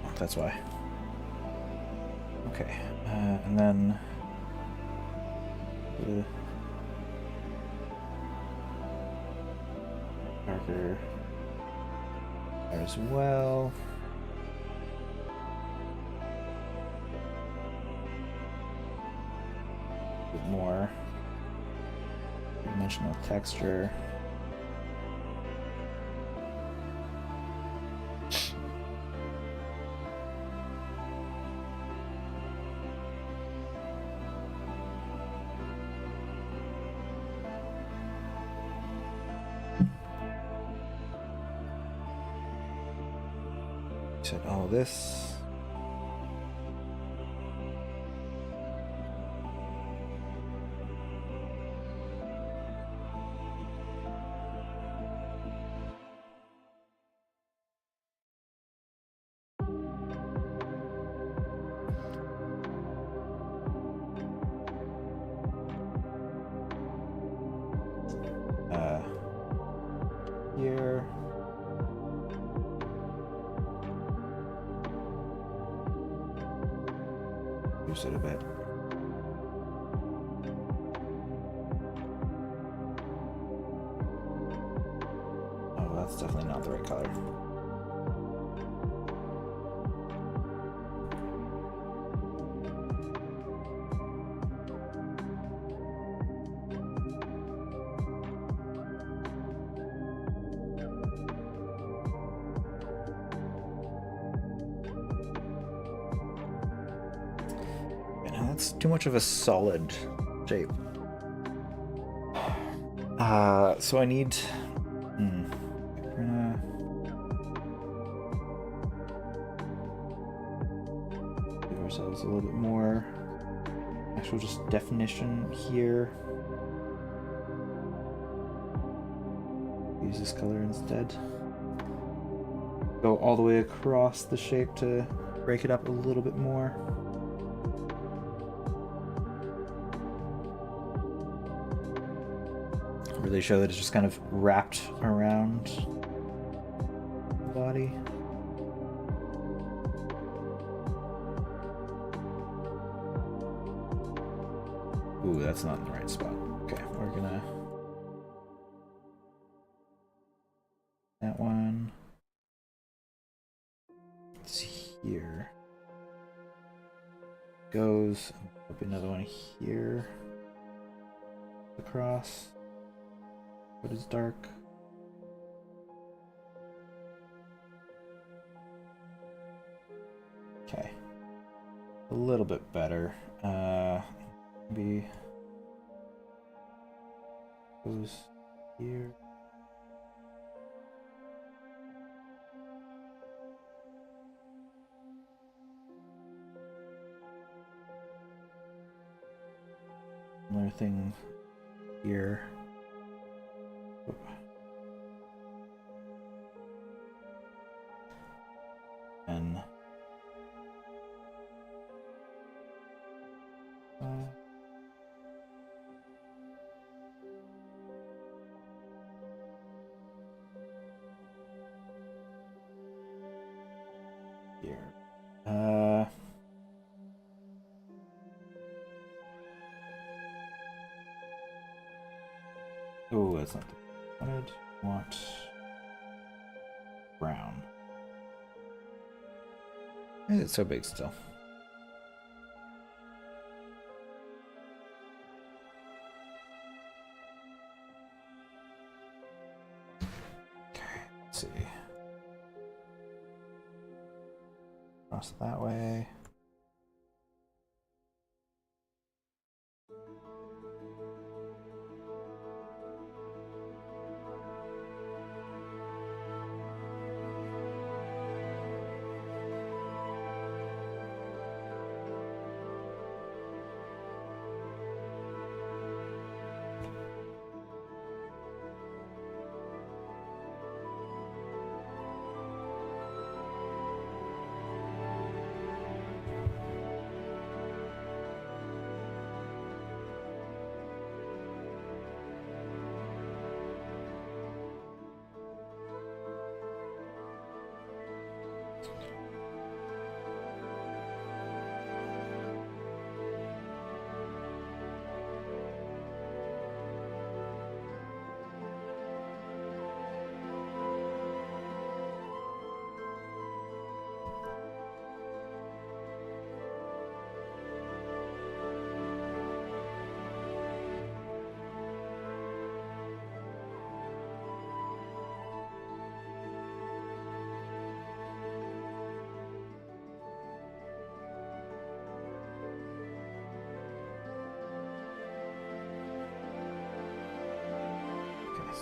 Oh, that's why. Okay, and then darker there as well. A bit more dimensional texture. Set all this. Here. Use it a bit. Oh, that's definitely not the right color. That's too much of a solid shape. So I need. We're gonna give ourselves a little bit more actual just definition here. Use this color instead. Go all the way across the shape to break it up a little bit more. Really show that it's just kind of wrapped around the body. Ooh, that's not in the right spot. Okay, we're gonna... that one. It's here. Goes. There'll be another one here. Across. But it's dark. little bit better. Maybe goes here. Another thing here. And here. Oh, that's not the wanted. Want brown. Why is it so big still? Okay, let's see. Cross that way.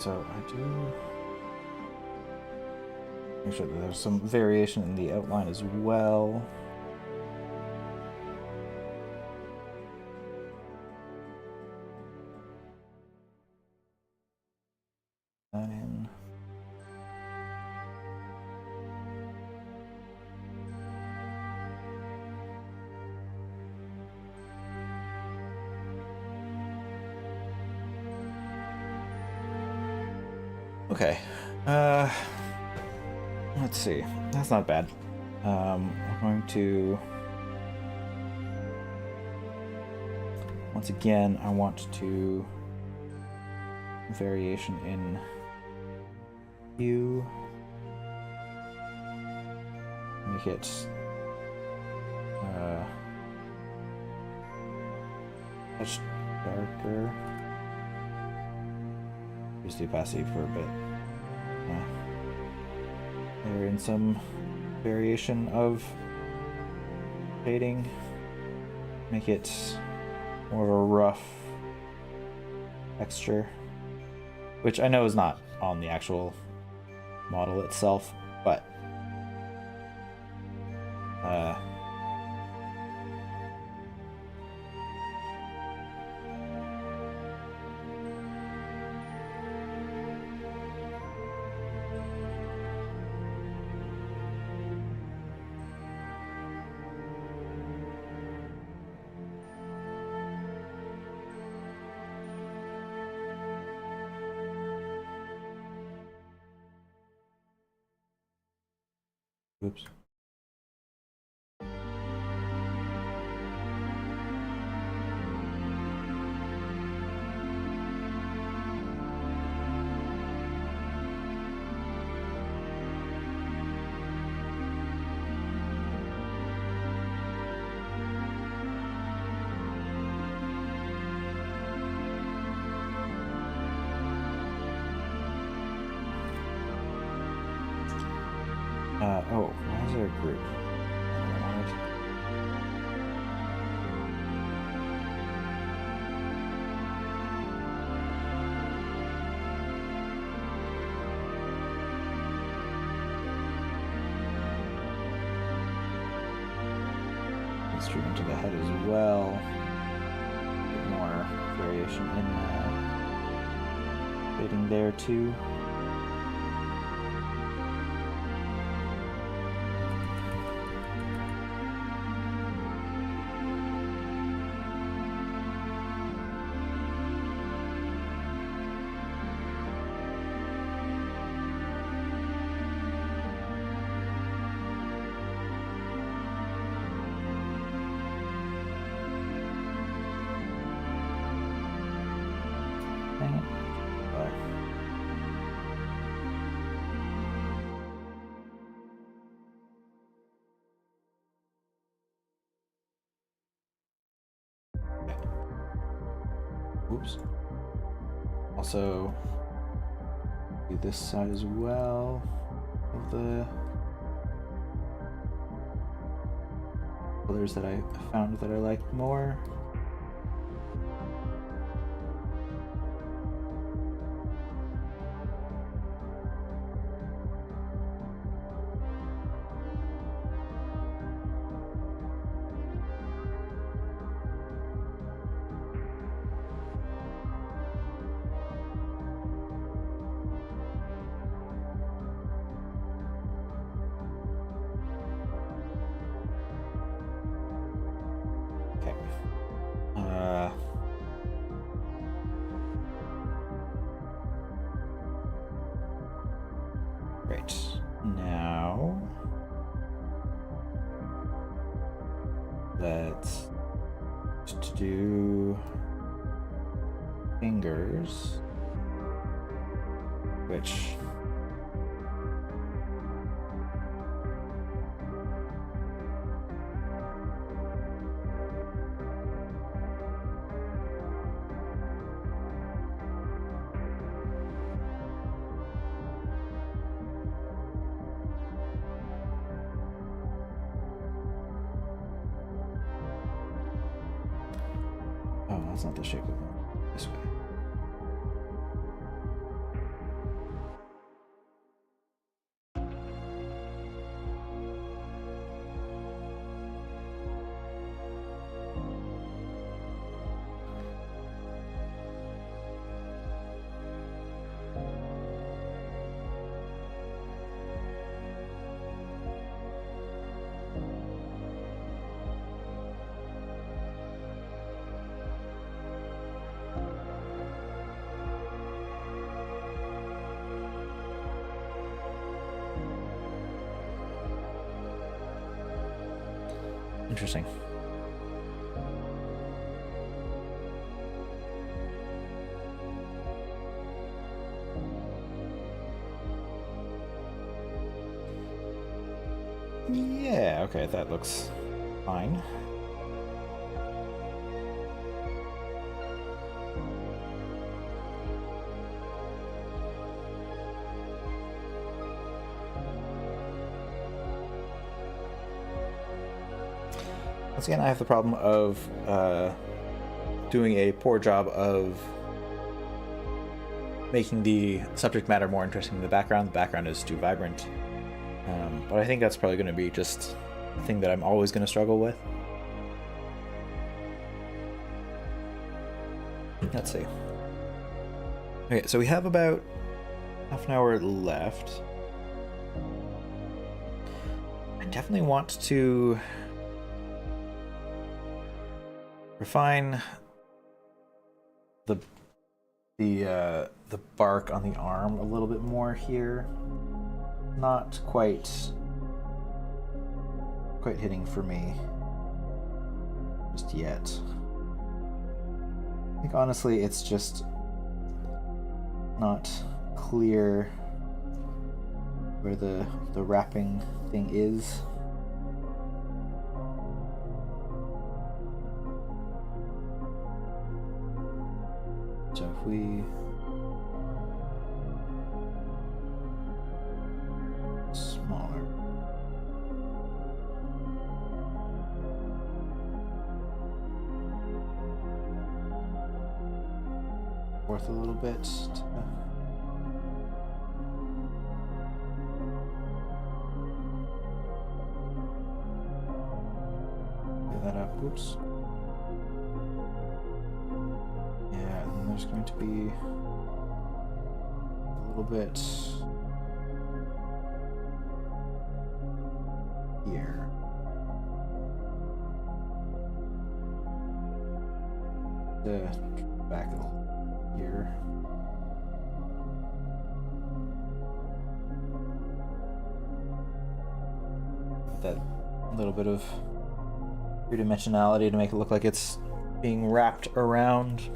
So I do make sure that there's some variation in the outline as well. That in. Okay, let's see. That's not bad. I'm going to once again. I want to variation in hue. Make it much darker. Use the opacity for a bit. Layer in some variation of shading. Make it more of a rough texture, which I know is not on the actual model itself, but oops. Oh, why is there a group? closer into the head as well. A bit more variation in fading there too. Oops. Also, do this side as well of the colors that I found that I liked more. Right, now let's just do fingers, which that's not the shape of them. This way. Interesting. Yeah, okay, that looks fine. Once again, I have the problem of doing a poor job of making the subject matter more interesting than the background. The background is too vibrant. But I think that's probably going to be just a thing that I'm always going to struggle with. Let's see. Okay, so we have about half an hour left. I definitely want to refine the bark on the arm a little bit more here. Not quite hitting for me just yet. I think honestly it's just not clear where the wrapping thing is. So if we smaller. Forth a little bit. Clear that up. Oops. Yeah, and there's going to be a little bit here. Back here. That little bit of three-dimensionality to make it look like it's being wrapped around.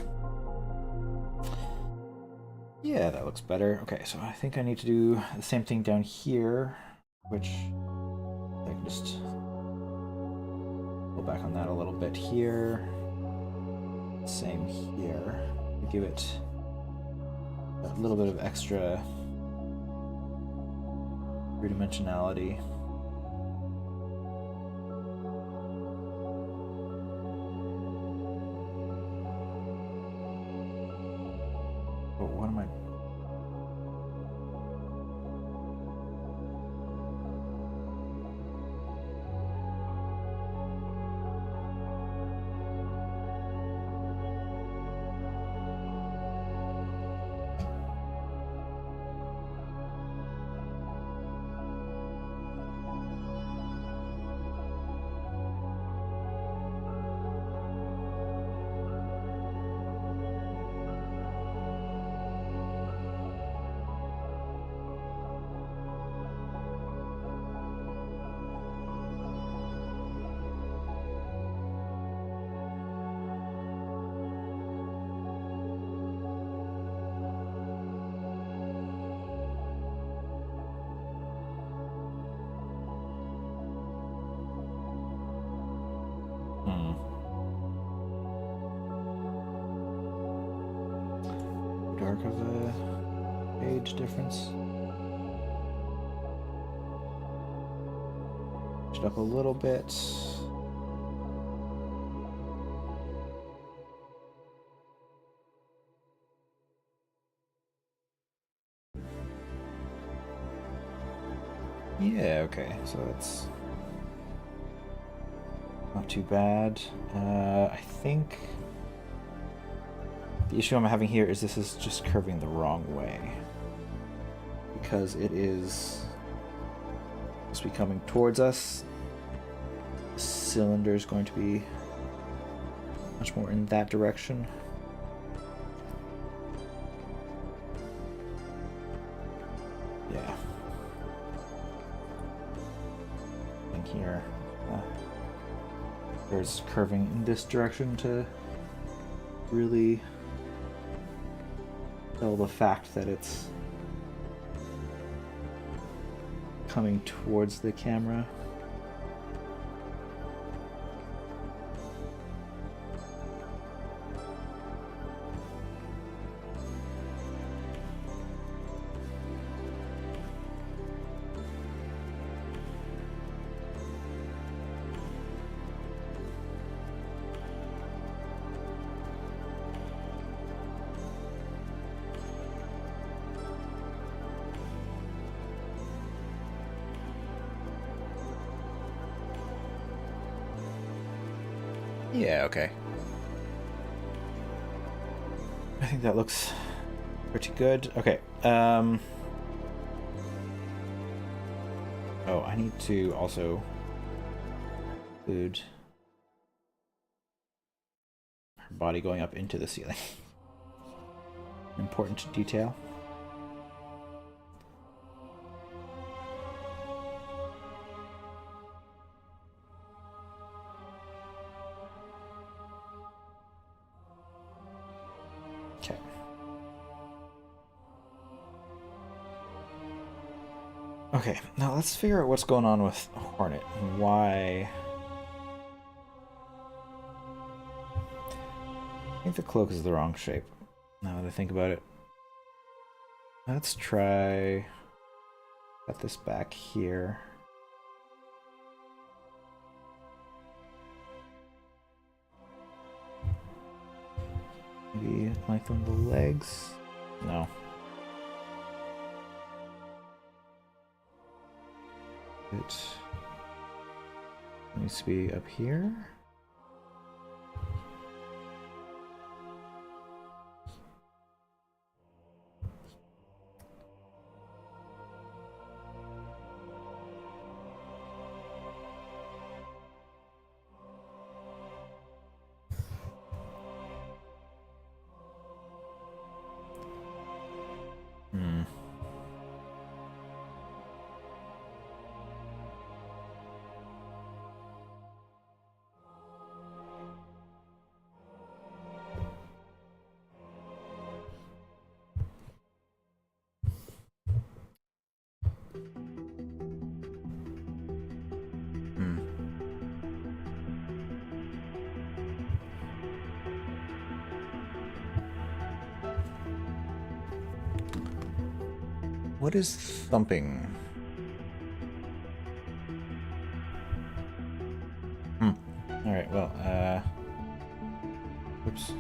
Yeah, that looks better. Okay, so I think I need to do the same thing down here, which I can just pull back on that a little bit here. Same here. Give it a little bit of extra three-dimensionality. But what am I? Dark of a age difference. Pushed up a little bit. Yeah, okay, so that's not too bad. I think the issue I'm having here is this is just curving the wrong way. Because it is supposed to be coming towards us. The cylinder is going to be much more in that direction. Yeah. And here, there's curving in this direction to really tell the fact that it's coming towards the camera. Yeah, okay. I think that looks pretty good. Okay. Oh, I need to also include her body going up into the ceiling. Important detail. Okay, now let's figure out what's going on with Hornet and why. I think the cloak is the wrong shape, now that I think about it. Let's try cut this back here. Maybe lengthen the legs? No. It needs to be up here. What is thumping? Alright, well, oops.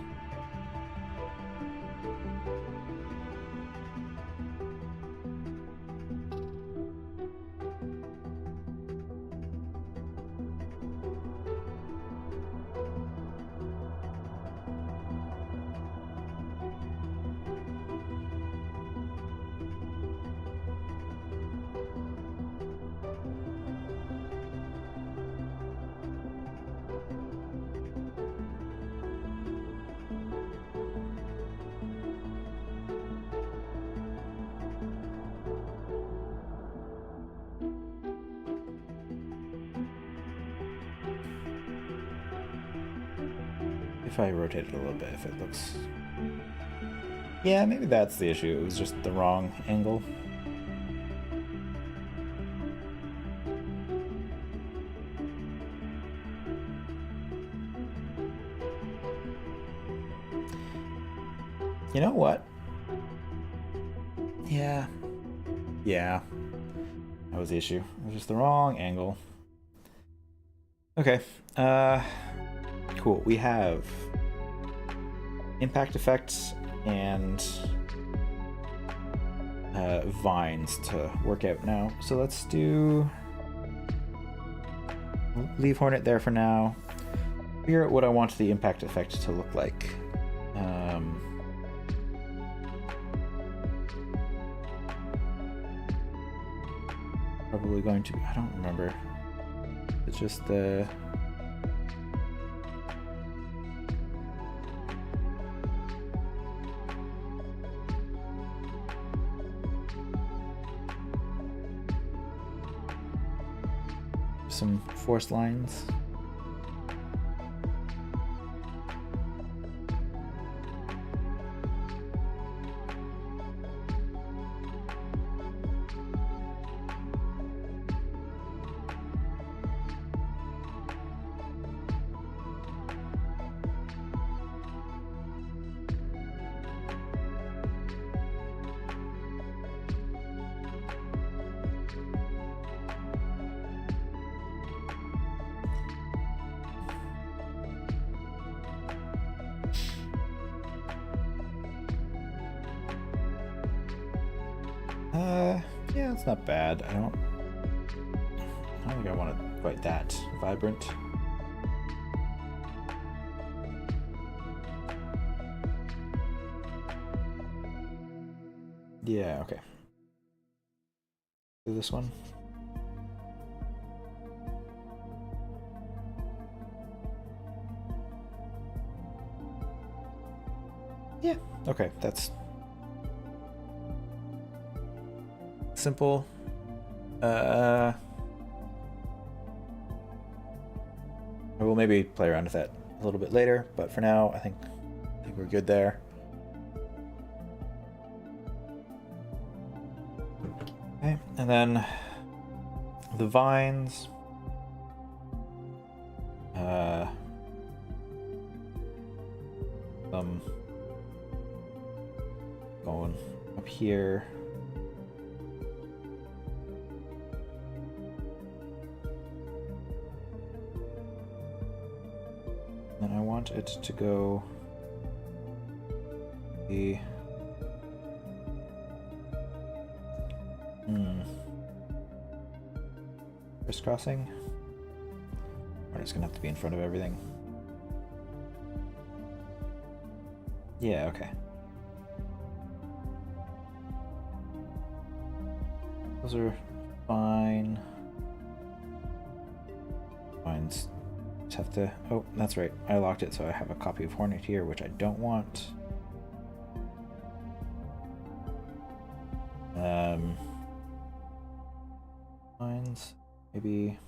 If I rotate it a little bit, if it looks... Yeah, maybe that's the issue. It was just the wrong angle. You know what? Yeah. Yeah. That was the issue. It was just the wrong angle. Okay. Cool. We have impact effects and vines to work out now. So let's do... leave Hornet there for now. Figure out what I want the impact effect to look like. Probably going to... I don't remember. It's just some force lines. Yeah, it's not bad. I don't think I want it quite that vibrant. Yeah, okay. Do this one. Yeah, okay, that's simple. I will maybe play around with that a little bit later, but for now, I think we're good there. Okay, and then the vines. Going up here. And I want it to go the crisscrossing. Or it's gonna have to be in front of everything. Yeah, okay. Those are fine. Vines. Just have to... Oh, that's right. I locked it, so I have a copy of Hornet here, which I don't want. Vines. Maybe...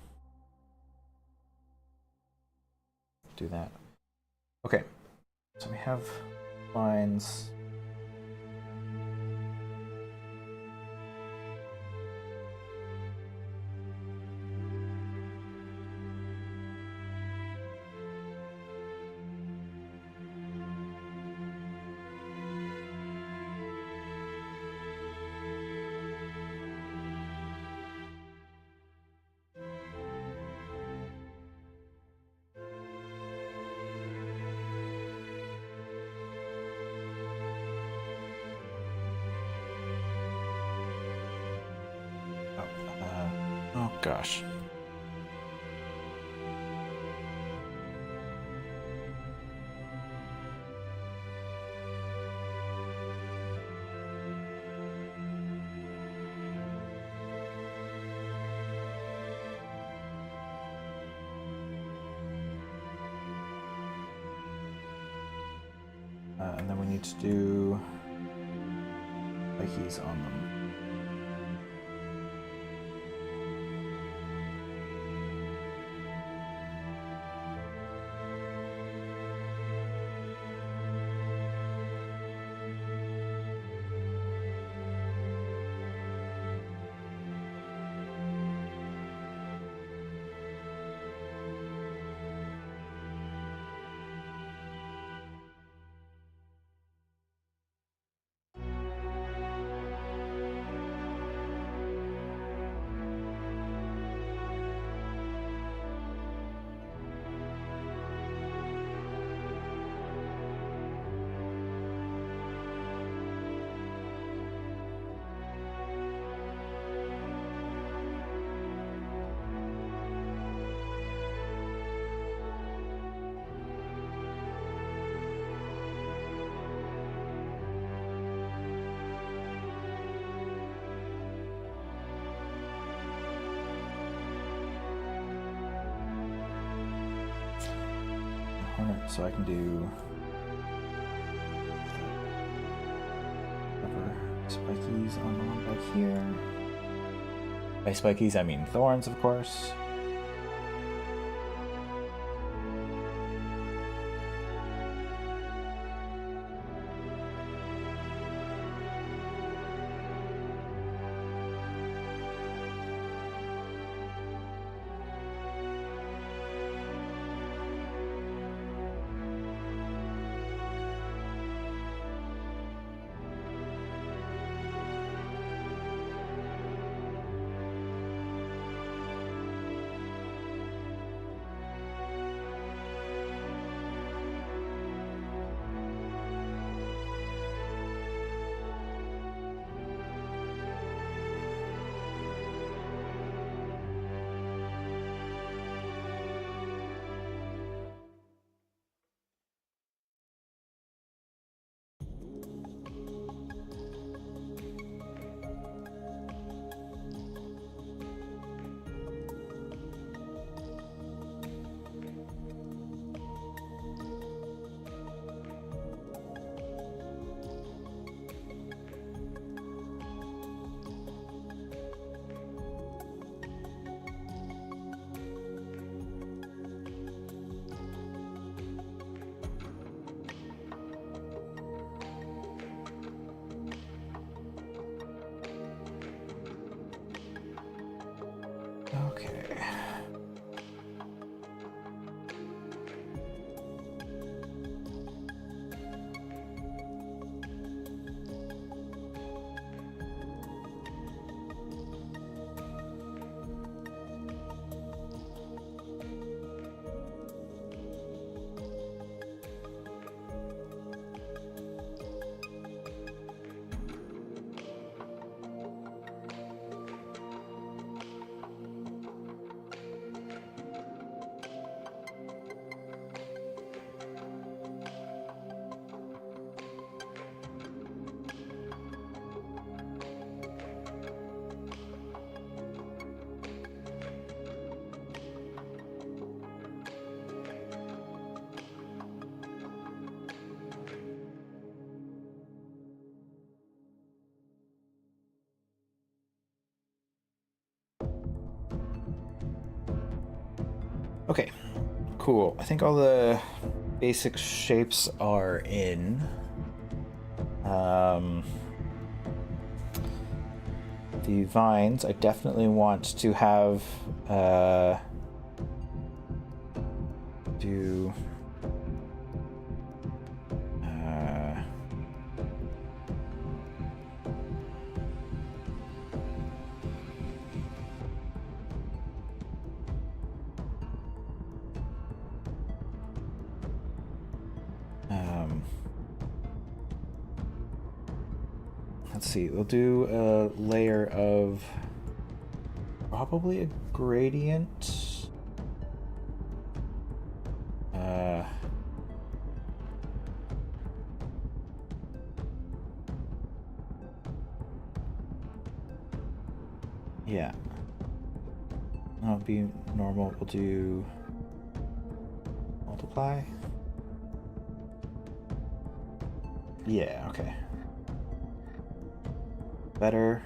do that. Okay. So we have vines. gosh. And then we need to do spikies on them. So I can do rubber spikies on the one back here. By spikies, I mean thorns, of course. Okay. Okay, cool. I think all the basic shapes are in. The vines, I definitely want to have do let's see, we'll do a layer of Probably a gradient. Yeah. That'll be normal. We'll do multiply. Yeah, okay. Better.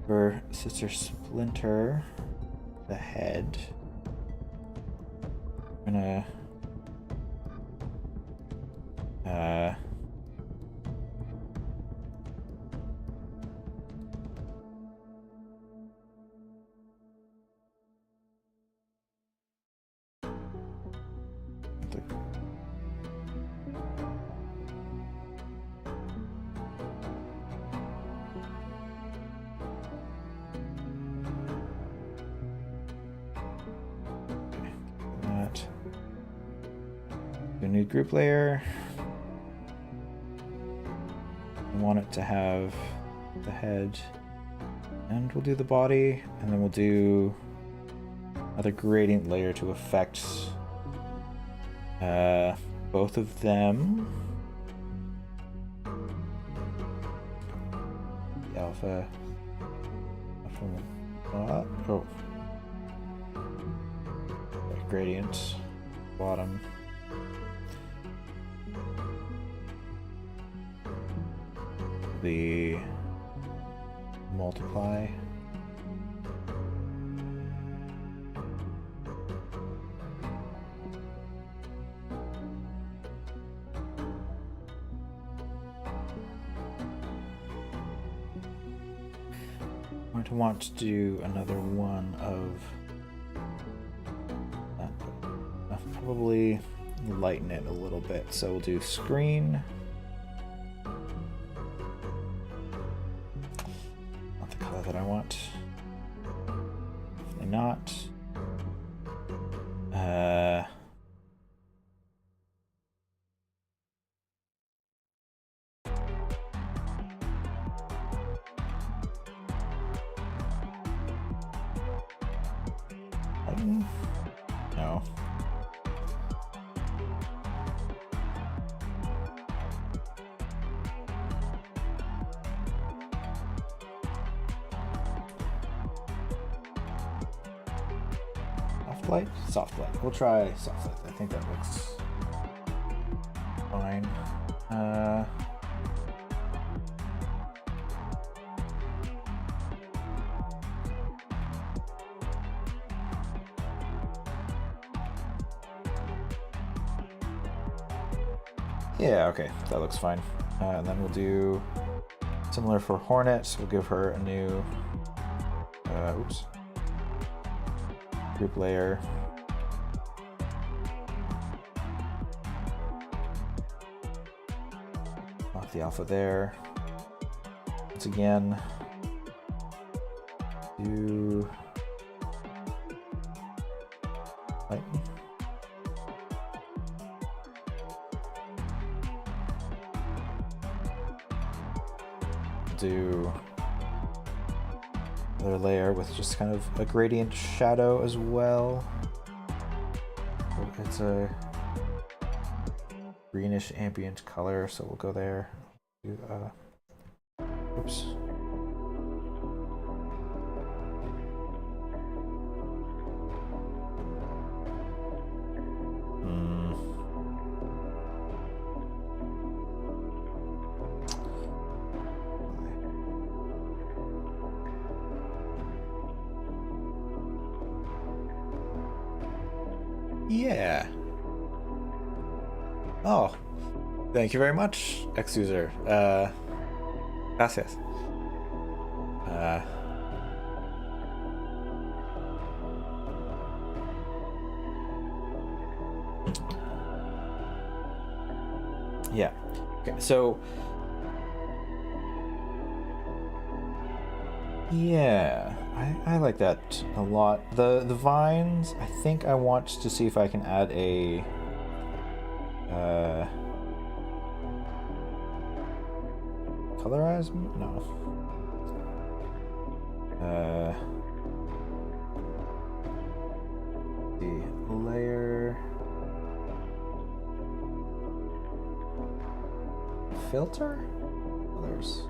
For Sister Splinter, the head. I'm gonna a new group layer. I want it to have the head, and we'll do the body, and then we'll do another gradient layer to affect both of them. The alpha from gradient bottom. The multiply. I'm going to want to do another one of probably lighten it a little bit. So we'll do screen. That I want. Definitely not. No. Light? Soft light. We'll try soft light. I think that looks fine. Yeah, okay. That looks fine. And then we'll do similar for Hornet. We'll give her a new group layer. Off the alpha there. Once again, do lighten. Do another layer with just kind of a gradient shadow as well. It's a greenish ambient color, so we'll go there. Do, oops. Yeah. Oh, thank you very much, X-User. Gracias. Yeah. Okay, so yeah, I like that a lot. The vines, I think I want to see if I can add a colorize? No. The layer filter colors.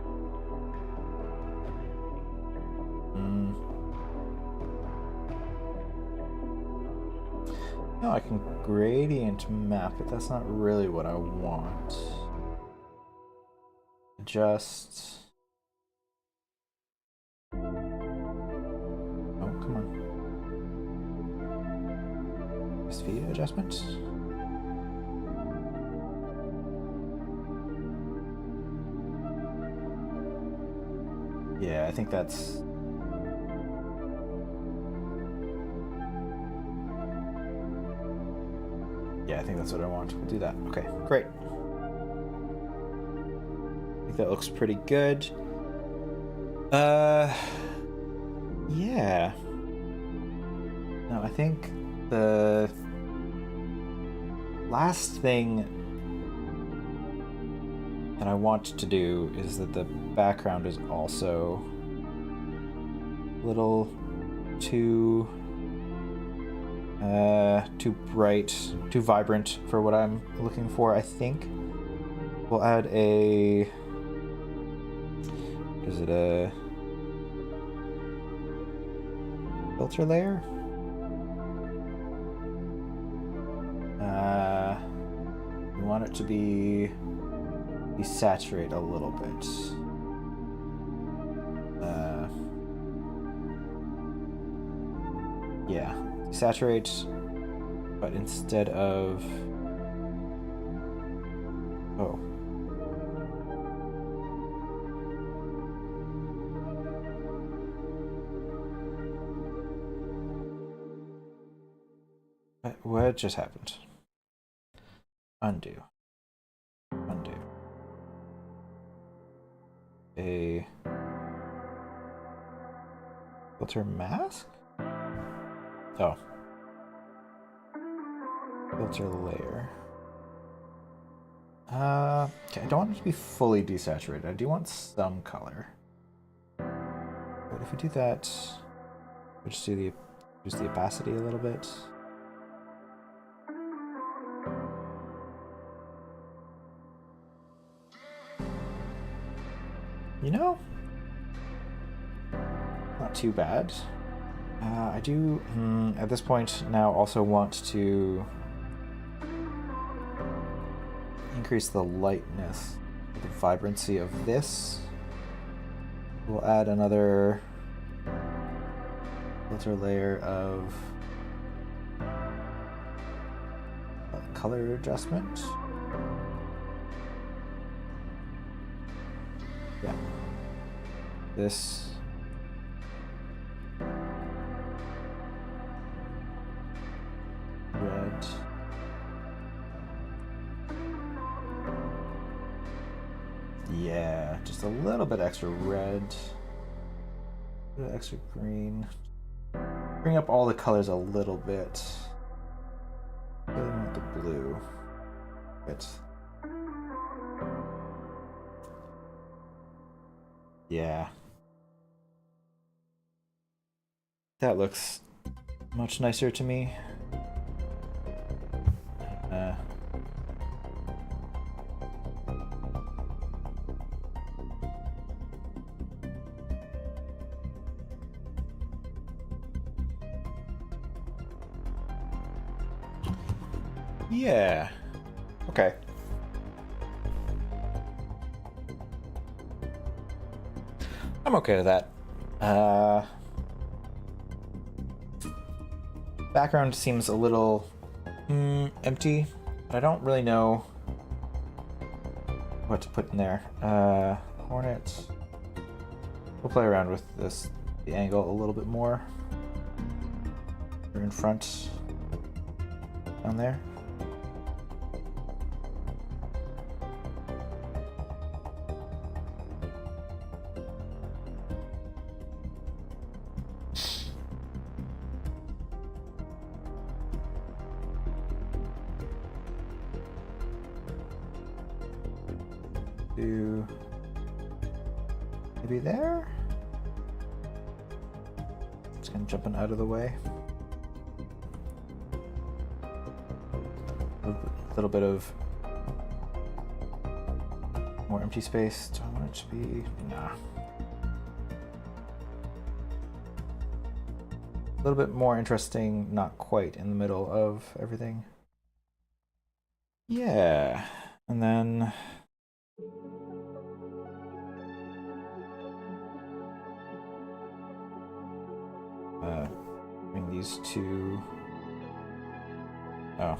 No, I can gradient map it. That's not really what I want. Just... Oh, come on. Just feed adjustment. Yeah, I think that's... Yeah, I think that's what I want. We'll do that. Okay, great. I think that looks pretty good. Yeah. No, I think the last thing that I want to do is that the background is also a little too bright, too vibrant for what I'm looking for. I think we'll add a... Is it a filter layer? We want it to be desaturate a little bit. Yeah, desaturate, but instead of... Oh. What just happened? Undo. Undo. A filter mask? Oh. Filter layer. Okay, I don't want it to be fully desaturated. I do want some color. But if we do that, we just do reduce the opacity a little bit. You know, not too bad. I do, at this point now, also want to increase the lightness, the vibrancy of this. We'll add another filter layer of color adjustment. Yeah. This. Red. Yeah, just a little bit extra red. A bit extra green. Bring up all the colors a little bit. Really want the blue. Yeah. That looks much nicer to me. Yeah. Okay. I'm okay with that. Background seems a little empty, but I don't really know what to put in there. Hornet. We'll play around with the angle a little bit more. We're in front down there. Maybe there? Just gonna jumping out of the way. A little bit of more empty space. Do I want it to be? Nah. A little bit more interesting, not quite in the middle of everything. Yeah, and then bring these two. Oh.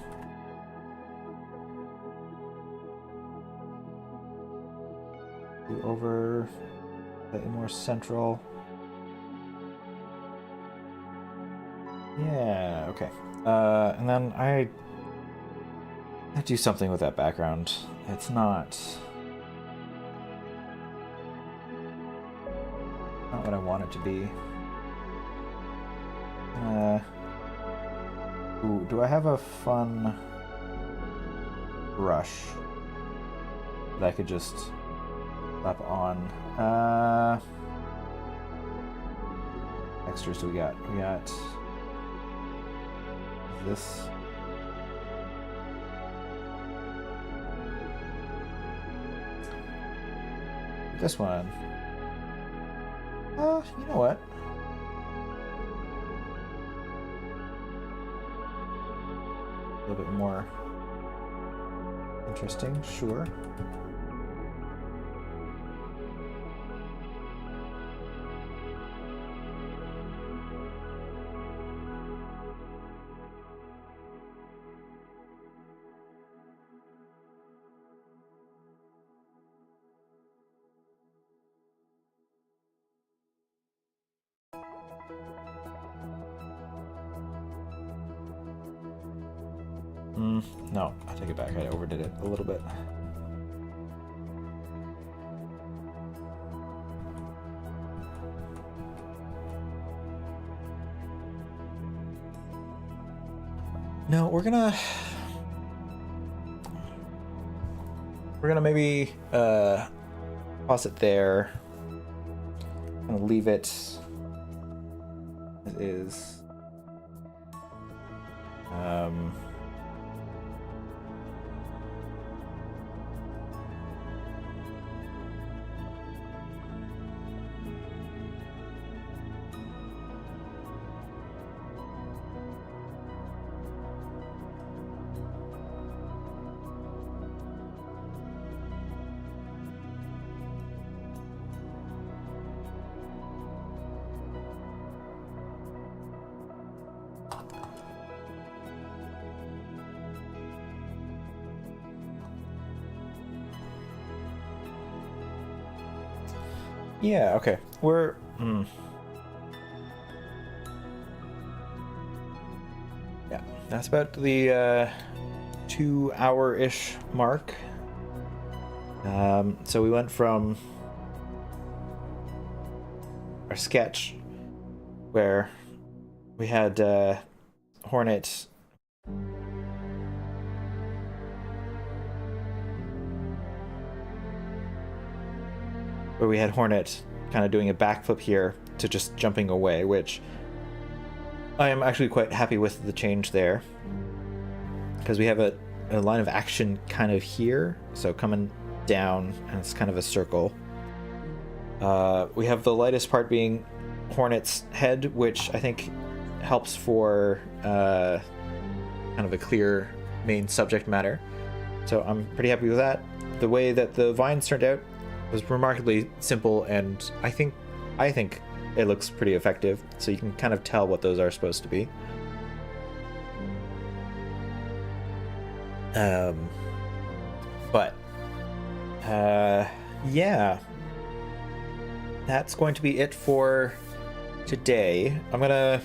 Do over slightly more central. Yeah, okay. And then I do something with that background. It's not what I want it to be. Ooh, do I have a fun brush that I could just slap on? Textures do we got? We got this. This one. You know what? A little bit more interesting, sure. No, I take it back. I overdid it a little bit. No, we're gonna maybe pause it there. I'm gonna leave it as is. Yeah, okay. We're... Yeah, that's about the 2 hour-ish mark. So we went from our sketch where we had Hornet kind of doing a backflip here to just jumping away, which I am actually quite happy with the change there, because we have a line of action kind of here, so coming down, and it's kind of a circle. We have the lightest part being Hornet's head, which I think helps for kind of a clear main subject matter, so I'm pretty happy with that. The way that the vines turned out was remarkably simple, and I think it looks pretty effective, so you can kind of tell what those are supposed to be. Yeah, that's going to be it for today. I'm gonna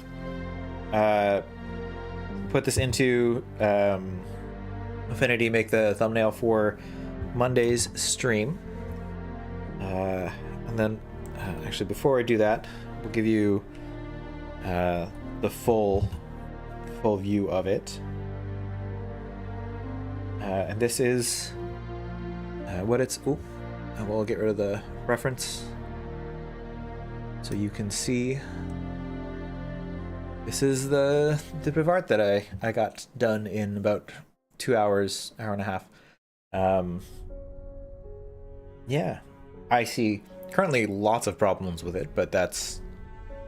put this into Affinity, make the thumbnail for Monday's stream. And then, actually, before I do that, we'll give you the full view of it. And this is what it's... Ooh, and we'll get rid of the reference so you can see this is the bit of art that I got done in about 2 hours, hour and a half. Yeah, I see currently lots of problems with it, but that's,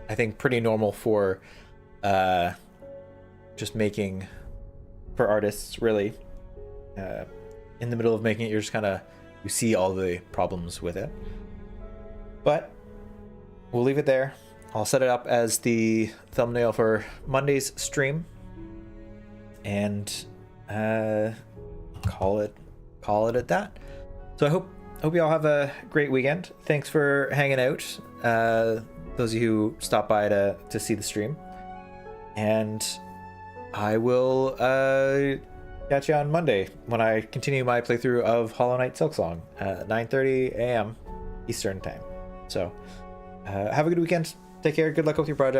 I think, pretty normal for just making, for artists, really. In the middle of making it, you're just kind of, you see all the problems with it. But we'll leave it there. I'll set it up as the thumbnail for Monday's stream, and call it at that. So I hope you all have a great weekend. Thanks for hanging out, those of you who stopped by to see the stream, and I will catch you on Monday when I continue my playthrough of Hollow Knight Silksong at 9:30 a.m. Eastern time. So have a good weekend. Take care. Good luck with your project.